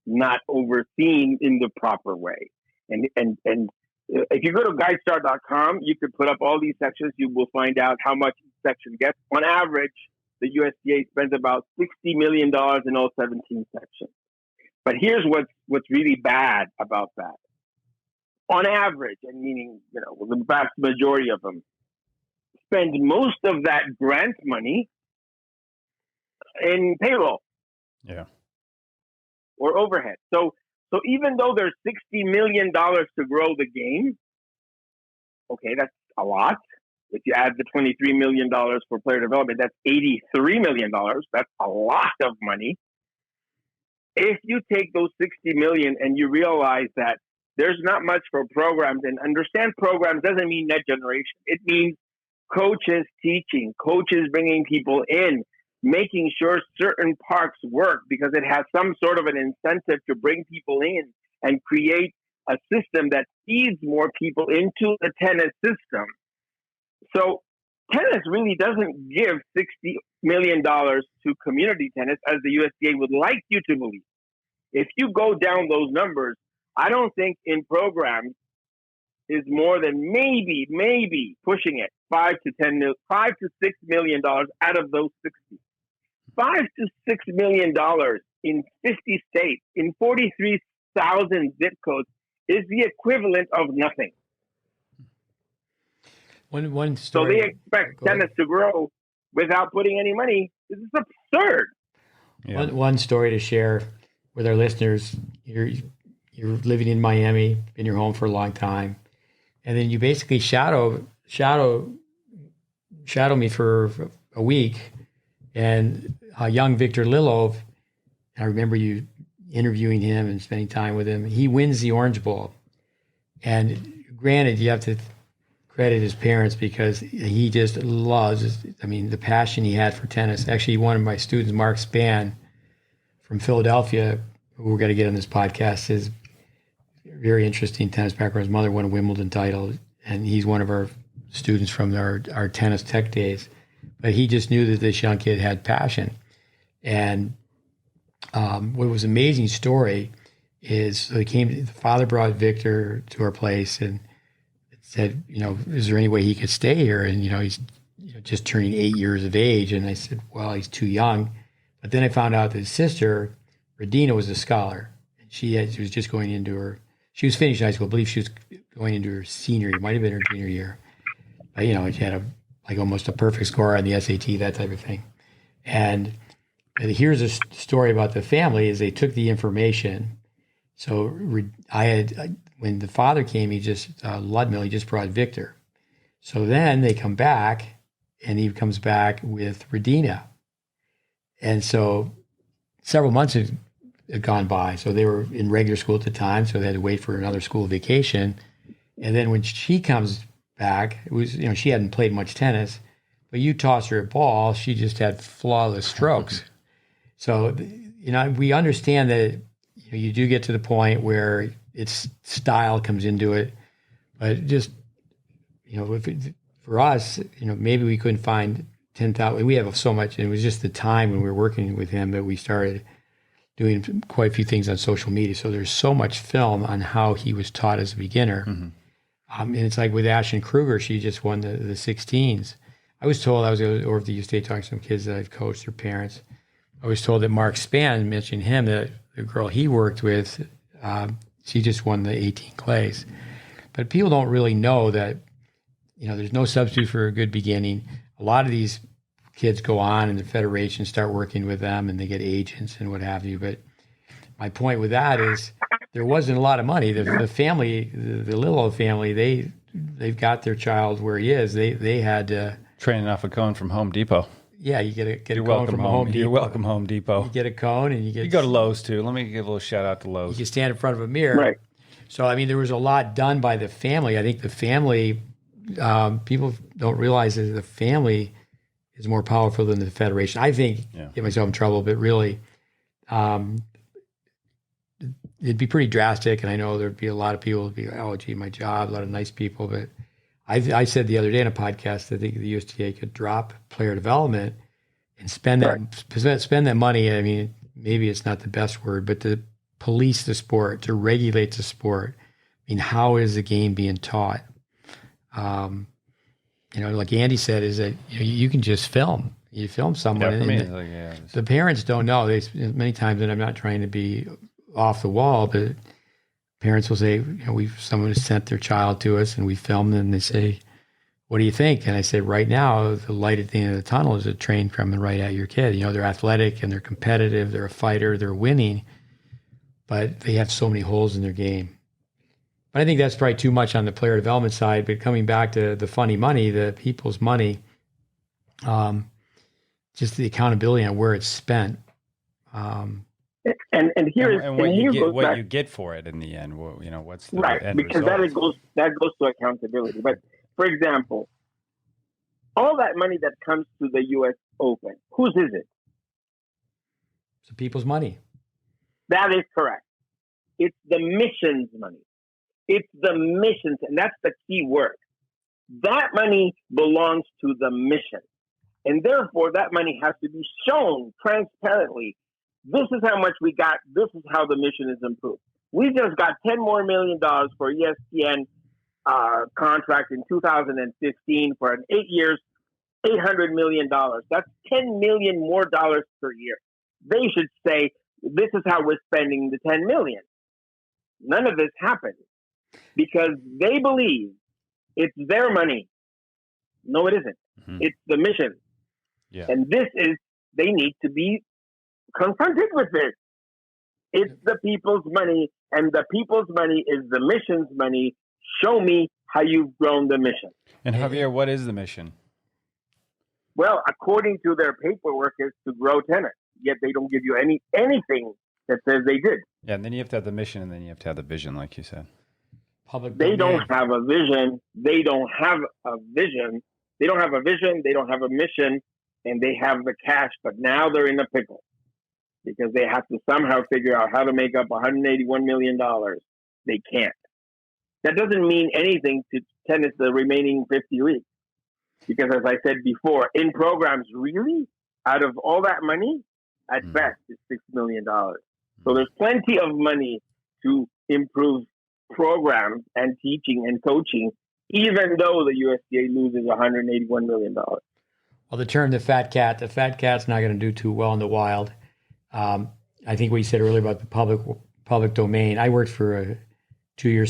not overseen in the proper way. And if you go to guidestar.com, you could put up all these sections. You will find out how much each section gets. On average, the USDA spends about $60 million in all 17 sections. But here's what's really bad about that. On average, and meaning, the vast majority of them spend most of that grant money in payroll. Yeah. Or overhead. So even though there's $60 million to grow the game, okay, that's a lot. If you add the $23 million for player development, that's $83 million. That's a lot of money. If you take those $60 million and you realize that there's not much for programs, and understand programs doesn't mean net generation. It means coaches teaching, coaches bringing people in, making sure certain parks work because it has some sort of an incentive to bring people in and create a system that feeds more people into the tennis system. So tennis really doesn't give $60 million to community tennis as the USDA would like you to believe. If you go down those numbers, I don't think in programs is more than maybe pushing it $5 to $6 million out of those 60. $5 to $6 million in 50 states, in 43,000 zip codes, is the equivalent of nothing. One story. So they expect tennis to grow without putting any money. This is absurd. Yeah. One story to share with our listeners. You're living in Miami, been your home for a long time, and then you basically shadow me for a week. And young Victor Lilov, I remember you interviewing him and spending time with him. He wins the Orange Bowl. And granted, you have to credit his parents because he just loves, the passion he had for tennis. Actually, one of my students, Mark Spann from Philadelphia, who we're going to get on this podcast, is very interesting tennis background. His mother won a Wimbledon title, and he's one of our students from our tennis tech days. But he just knew that this young kid had passion. And what was an amazing story is the father brought Victor to our place and said, is there any way he could stay here? And, he's just turning 8 years of age. And I said, well, he's too young. But then I found out that his sister, Radina, was a scholar. And she was just going into she was finishing high school. I believe she was going into her senior year. It might have been her junior year. But, she had almost a perfect score on the SAT, that type of thing. And here's a story about the family is they took the information. So when the father came, he just, Ludmill, he just brought Victor. So then they come back and he comes back with Radina. And so several months had gone by. So they were in regular school at the time. So they had to wait for another school vacation. And then when she comes back, it was, she hadn't played much tennis, but you toss her a ball, she just had flawless strokes. So, we understand that you do get to the point where its style comes into it, but just, for us, maybe we couldn't find 10,000. We have so much, and it was just the time when we were working with him that we started doing quite a few things on social media. So there's so much film on how he was taught as a beginner. Mm-hmm. And it's like with Ashton Kruger, she just won the 16s. I was told, I was over at the USTA talking to some kids that I've coached, their parents. I was told that Mark Spann mentioned him, that the girl he worked with, she just won the 18 clays. But people don't really know that, there's no substitute for a good beginning. A lot of these kids go on and the federation start working with them and they get agents and what have you. But my point with that is there wasn't a lot of money. The family, the Lillo family, they've got their child where he is. They had to training off a cone from Home Depot. Yeah, you get a cone from Home Depot. You're welcome, Home Depot. You get a cone and you go to Lowe's too. Let me give a little shout out to Lowe's. You can stand in front of a mirror. Right. So there was a lot done by the family. I think the family, people don't realize that the family is more powerful than the federation. I think, get myself in trouble, but really, it'd be pretty drastic. And I know there'd be a lot of people who'd be like, oh, gee, my job, a lot of nice people. But I said the other day in a podcast, I think the USTA could drop player development and spend that money. Maybe it's not the best word, but to police the sport, to regulate the sport. How is the game being taught? Like Andy said, is that you can just film. You film someone. Yeah, for me, the parents don't know. Many times, and I'm not trying to be off the wall, but parents will say, someone has sent their child to us and we filmed them and they say, what do you think? And I say, right now, the light at the end of the tunnel is a train coming right at your kid. They're athletic and they're competitive. They're a fighter. They're winning, but they have so many holes in their game. But I think that's probably too much on the player development side. But coming back to the funny money, the people's money, just the accountability on where it's spent. And what you get for it in the end. What's the end because result? that goes to accountability. But for example, all that money that comes to the U.S. Open, whose is it? It's the people's money. That is correct. It's the mission's money. It's the missions, and that's the key word. That money belongs to the mission. And therefore, that money has to be shown transparently. This is how much we got. This is how the mission is improved. We just got $10 more million for ESPN contract in 2015 for an 8 years, $800 million. That's $10 million more dollars per year. They should say, this is how we're spending the $10 million. None of this happened because they believe it's their money. No, it isn't. Mm-hmm. It's the mission. Yeah. And they need to be confronted with this. It's the people's money, and the people's money is the mission's money. Show me how you've grown the mission. And Javier, what is the mission? Well, according to their paperwork, is to grow tennis. Yet they don't give you anything that says they did. Yeah, and then you have to have the mission, and then you have to have the vision, like you said. Public They domain. don't have a vision. They don't have a vision. They don't have a vision. They don't have a mission, and they have the cash. But now they're in a pickle because they have to somehow figure out how to make up $181 million. They can't. That doesn't mean anything to tennis the remaining 50 weeks. Because as I said before, in programs, really, out of all that money, at best, it's $6 million. So there's plenty of money to improve programs and teaching and coaching, even though the USTA loses $181 million. Well, the term the fat cat's not going to do too well in the wild. I think what you said earlier about the public domain, I worked for a two-year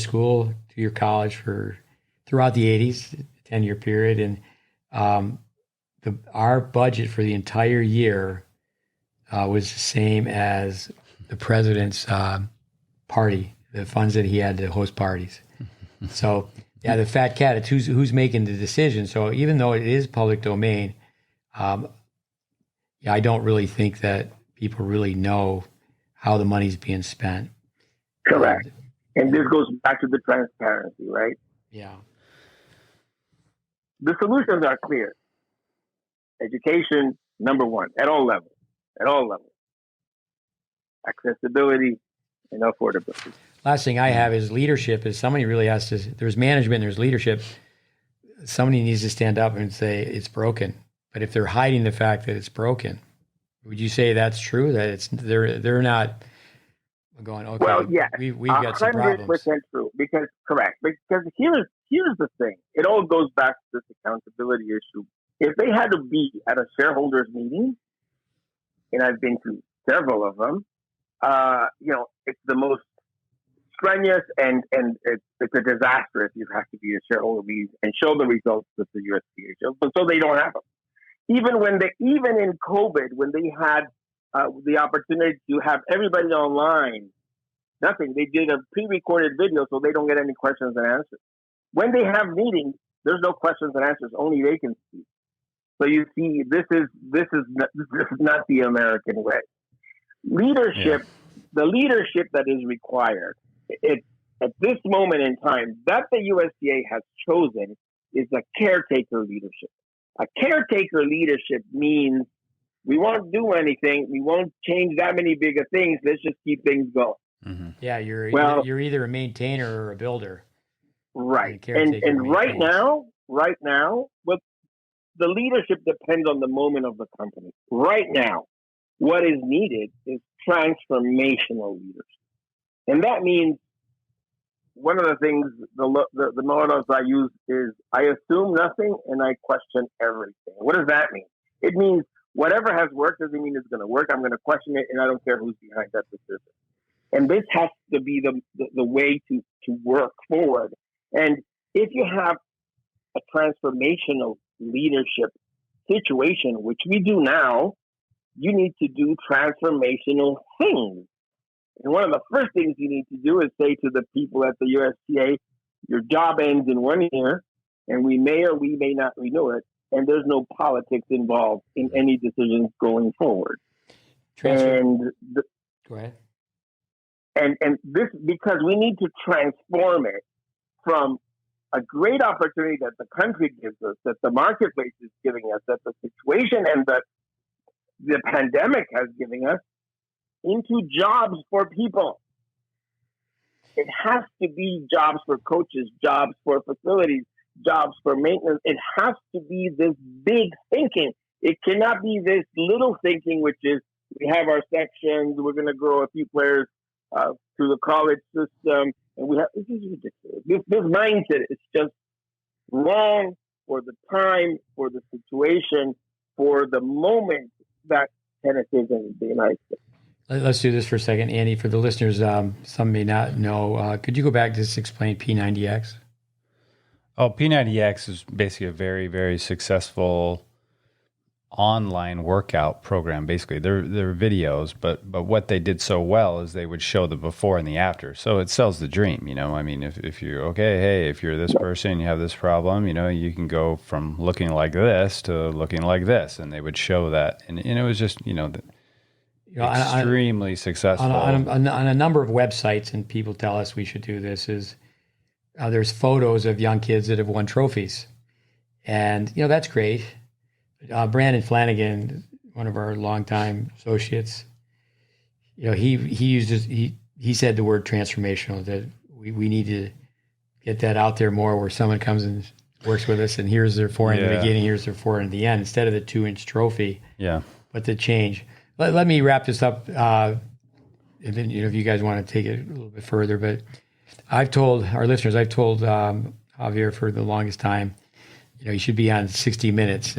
college throughout the 80s, 10-year period, and our budget for the entire year was the same as the president's party, the funds that he had to host parties. So, yeah, the fat cat, it's who's making the decision. So even though it is public domain, I don't really think that people really know how the money's being spent. Correct. And this goes back to the transparency, right? Yeah. The solutions are clear. Education, number one, at all levels. Accessibility and affordability. Last thing I have is leadership. Is somebody really has to, there's management, there's leadership. Somebody needs to stand up and say it's broken. But if they're hiding the fact that it's broken, would you say that's true? That they're not going, okay, well, yeah, we've got some problems. 100% true. Correct. Because here's the thing. It all goes back to this accountability issue. If they had to be at a shareholders meeting, and I've been to several of them, it's the most strenuous and it's a disaster if you have to be a shareholder meeting and show the results that the USTA shows. But so they don't have them. Even in COVID, when they had the opportunity to have everybody online, nothing. They did a pre-recorded video so they don't get any questions and answers. When they have meetings, there's no questions and answers, only vacancies. So you see, this is not the American way. Leadership, The leadership that is required, at this moment in time, that the USTA has chosen is a caretaker leadership. A caretaker leadership means we won't do anything, we won't change that many bigger things. Let's just keep things going. Mm-hmm. Yeah, you're either a maintainer or a builder. Right. And right now, well, the leadership depends on the moment of the company. Right now, what is needed is transformational leadership. And that means one of the things, the mottos I use is I assume nothing and I question everything. What does that mean? It means whatever has worked doesn't mean it's going to work. I'm going to question it and I don't care who's behind that decision. And this has to be the way to work forward. And if you have a transformational leadership situation, which we do now, you need to do transformational things. And one of the first things you need to do is say to the people at the USTA, your job ends in 1 year, and we may or we may not renew it, and there's no politics involved in any decisions going forward. Go ahead. And this, because we need to transform it from a great opportunity that the country gives us, that the marketplace is giving us, that the situation and that the pandemic has given us, into jobs for people. It has to be jobs for coaches, jobs for facilities, jobs for maintenance. It has to be this big thinking. It cannot be this little thinking, which is we have our sections, we're going to grow a few players through the college system, and we have, this is ridiculous. This mindset is just wrong for the time, for the situation, for the moment that tennis is in the United States. Let's do this for a second, Andy. For the listeners, some may not know. Could you go back to just explain P90X? Oh, P90X is basically a very, very successful online workout program. Basically, they're videos, but what they did so well is they would show the before and the after. So it sells the dream, I mean, if you're okay, hey, if you're this person, you have this problem, you can go from looking like this to looking like this, and they would show that, and it was just extremely successful on a number of websites, and people tell us we should do this. Is there's photos of young kids that have won trophies, and that's great. Brandon Flanagan, one of our longtime associates, he said the word transformational, that we need to get that out there more, where someone comes and works with us and here's their forehand in the beginning, here's their forehand at the end, instead of the 2-inch trophy. Yeah. But the change. Let me wrap this up. And then, if you guys want to take it a little bit further, but I've told our listeners, Javier for the longest time, you should be on 60 Minutes.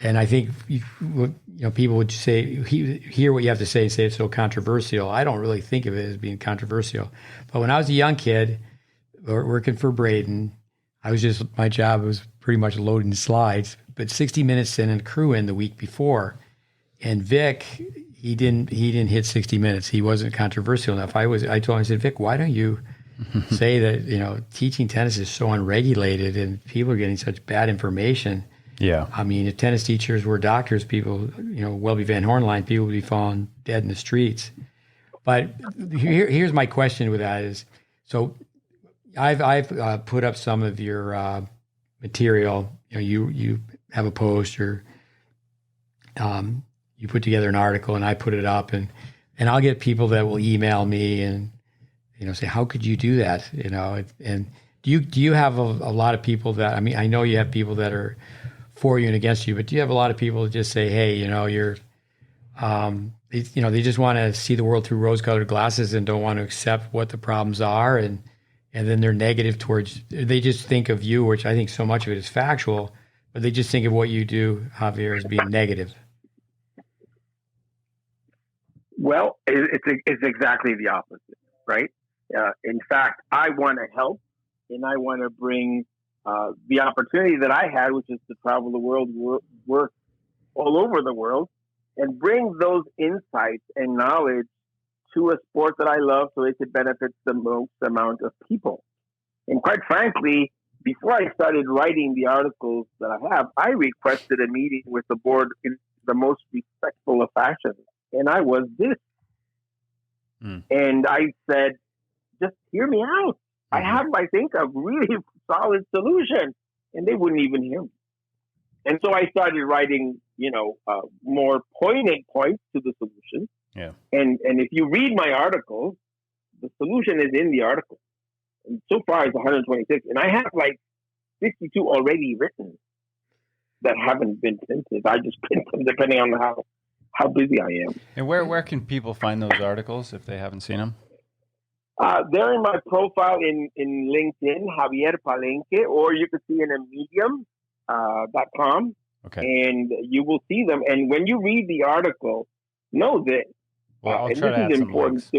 And I think, people would say, hear what you have to say and say it's so controversial. I don't really think of it as being controversial. But when I was a young kid working for Braden, my job was pretty much loading slides, but 60 Minutes and crew in the week before. And Vic, he didn't hit 60 Minutes. He wasn't controversial enough. I told him, I said, Vic, why don't you say that, teaching tennis is so unregulated and people are getting such bad information. Yeah. I mean, if tennis teachers were doctors, people, Welby Van Hornline, people would be falling dead in the streets. But here's my question with that is, so I've put up some of your material. You have a post, or you put together an article, and I put it up, and I'll get people that will email me and say, how could you do that? And do you have a lot of people that, I mean, I know you have people that are for you and against you, but do you have a lot of people that just say, hey, you're, they just want to see the world through rose-colored glasses and don't want to accept what the problems are, and then they're negative towards, they just think of you, which I think so much of it is factual, but they just think of what you do, Javier, as being negative. Well, it's exactly the opposite, right? In fact, I want to help, and I want to bring the opportunity that I had, which is to travel the world, work all over the world, and bring those insights and knowledge to a sport that I love, so it could benefit the most amount of people. And quite frankly, before I started writing the articles that I have, I requested a meeting with the board in the most respectful of fashion. And I was this. And I said, just hear me out. I have, I think, a really solid solution. And they wouldn't even hear me. And so I started writing, more poignant points to the solution. Yeah. And if you read my articles, the solution is in the article. And so far it's 126. And I have like 52 already written that haven't been printed. I just print them depending on how busy I am. And where can people find those articles if they haven't seen them? They're in my profile in LinkedIn, Javier Palenque, or you can see in a medium.com. Okay. And you will see them. And when you read the article, know this. Well, I'll try to add some links.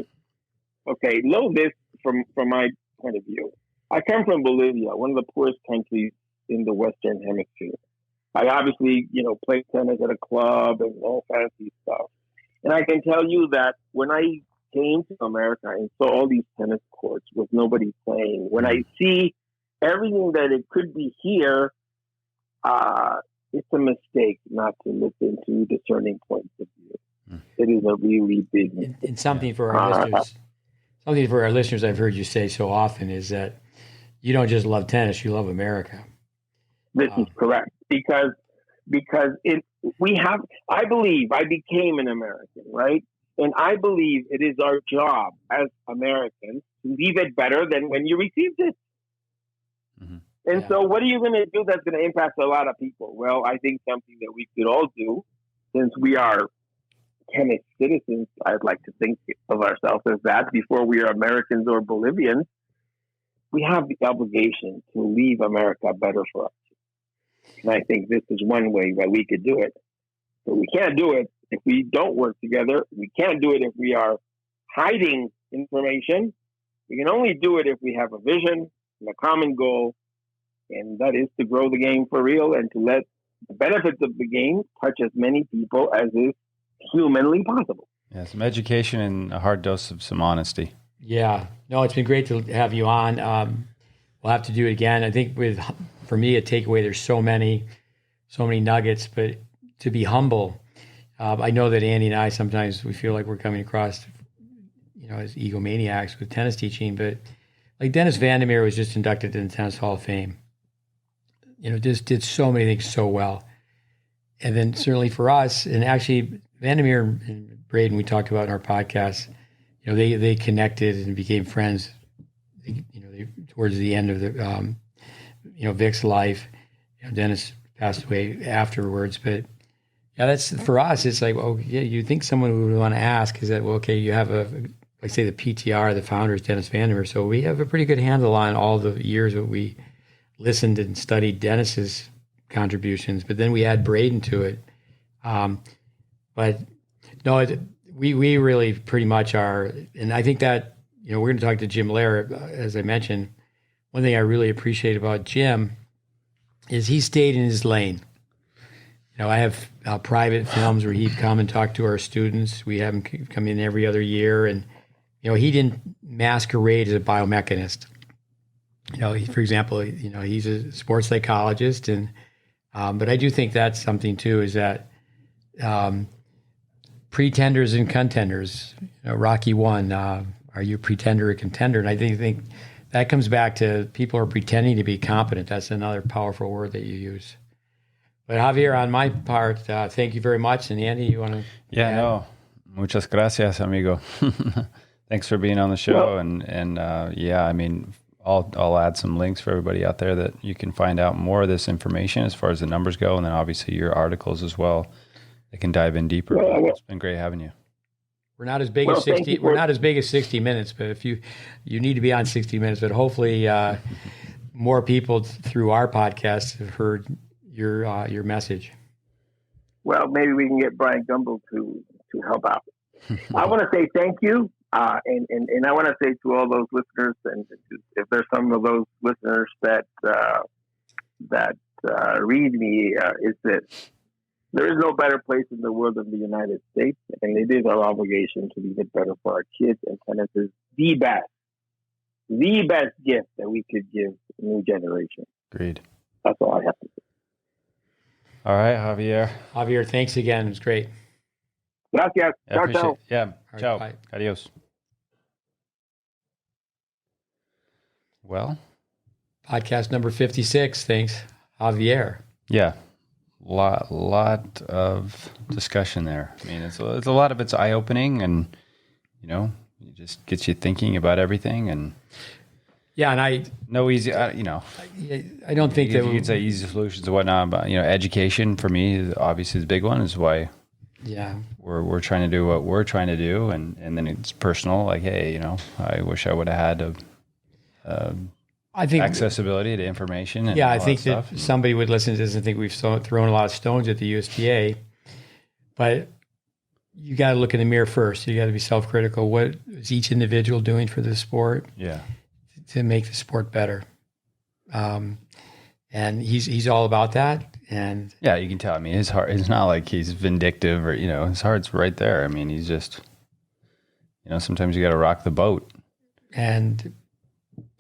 Know this from my point of view. I come from Bolivia, one of the poorest countries in the Western Hemisphere. I obviously, played tennis at a club and all fancy stuff. And I can tell you that when I came to America and saw all these tennis courts with nobody playing, when I see everything that it could be here, it's a mistake not to listen to discerning points of view. It is a really big mistake. And something for our listeners. Something for our listeners I've heard you say so often is that you don't just love tennis, you love America. This is correct. Because I believe I became an American, right? And I believe it is our job as Americans to leave it better than when you received it. Mm-hmm. And so what are you going to do that's going to impact a lot of people? Well, I think something that we could all do, since we are tennis citizens, I'd like to think of ourselves as that before we are Americans or Bolivians, we have the obligation to leave America better for us. And I think this is one way that we could do it. But we can't do it if we don't work together. We can't do it if we are hiding information. We can only do it if we have a vision and a common goal, and that is to grow the game for real and to let the benefits of the game touch as many people as is humanly possible. Yeah, some education and a hard dose of some honesty. Yeah. No, it's been great to have you on. We'll have to do it again. I think for me, a takeaway, there's so many nuggets, but to be humble. I know that Andy and I, sometimes we feel like we're coming across, as egomaniacs with tennis teaching, but like Dennis Vandermeer was just inducted in the Tennis Hall of Fame. Just did so many things so well. And then certainly for us, and actually Vandermeer and Braden, we talked about in our podcast, they connected and became friends, towards the end of the, Vic's life. Dennis passed away afterwards, but yeah, that's for us. It's like, oh yeah, you think someone would want to ask is that, well, okay, you have like say the PTR, the founder is Dennis Vandermeer. So we have a pretty good handle on all the years that we listened and studied Dennis's contributions, but then we add Braden to it. But no, we really pretty much are. And I think that, we're going to talk to Jim Lair, as I mentioned. One thing I really appreciate about Jim is he stayed in his lane. I have private films where he'd come and talk to our students. We have him come in every other year. And, he didn't masquerade as a biomechanist. For example, he's a sports psychologist. And but I do think that's something, too, is that pretenders and contenders, Rocky 1, are you a pretender or contender? And I think that comes back to people are pretending to be competent. That's another powerful word that you use. But Javier, on my part, thank you very much. And Andy, you want to? Yeah, add? No. Muchas gracias, amigo. Thanks for being on the show. Well, I'll add some links for everybody out there that you can find out more of this information as far as the numbers go, and then obviously your articles as well. They can dive in deeper. Well, it's been great having you. We're not as big as 60. We're not as big as 60 Minutes, but if you need to be on 60 Minutes, but hopefully more people through our podcast have heard your message. Well, maybe we can get Brian Gumble to help out. I want to say thank you, and I want to say to all those listeners, and if there's some of those listeners that read me, is that there is no better place in the world than the United States, and it is our obligation to leave it better for our kids. And tennis is the best gift that we could give the new generation. Agreed. That's all I have to say. All right, Javier. Javier, thanks again. It was great. Gracias. Ciao, ciao. Yeah. Right, ciao. bye. Adios. Well, podcast number 56. Thanks, Javier. Yeah. Lot of discussion there. I mean, it's a lot of it's eye opening, and it just gets you thinking about everything. And yeah, and no easy. I don't think that you could say easy solutions and whatnot, but education for me is obviously the big one. Is why we're trying to do what we're trying to do, and then it's personal. Like, hey, I wish I would have had I think accessibility to information. And I think that somebody would listen to this and think we've thrown a lot of stones at the USTA, but you got to look in the mirror first. You got to be self-critical. What is each individual doing for the sport? Yeah, to make the sport better. And he's all about that. And yeah, you can tell. I mean, his heart. It's not like he's vindictive or his heart's right there. I mean, he's just sometimes you got to rock the boat. And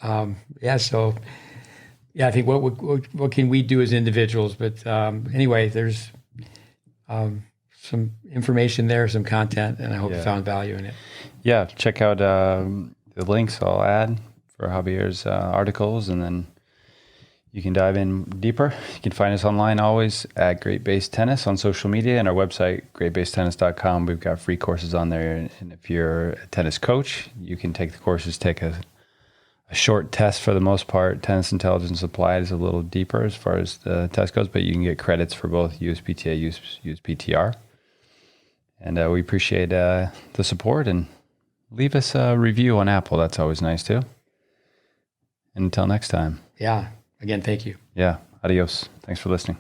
I think what can we do as individuals? But anyway, there's some information there, some content, and I hope you found value in it. Yeah, check out the links I'll add for Javier's articles, and then you can dive in deeper. You can find us online always at GreatBase Tennis on social media, and our website, greatbasetennis.com. We've got free courses on there, and if you're a tennis coach, you can take the courses, take a short test for the most part. Tennis Intelligence Applied is a little deeper as far as the test goes, but you can get credits for both USPTA, USPTR. And we appreciate the support, and leave us a review on Apple. That's always nice too. And until next time. Yeah. Again, thank you. Yeah. Adios. Thanks for listening.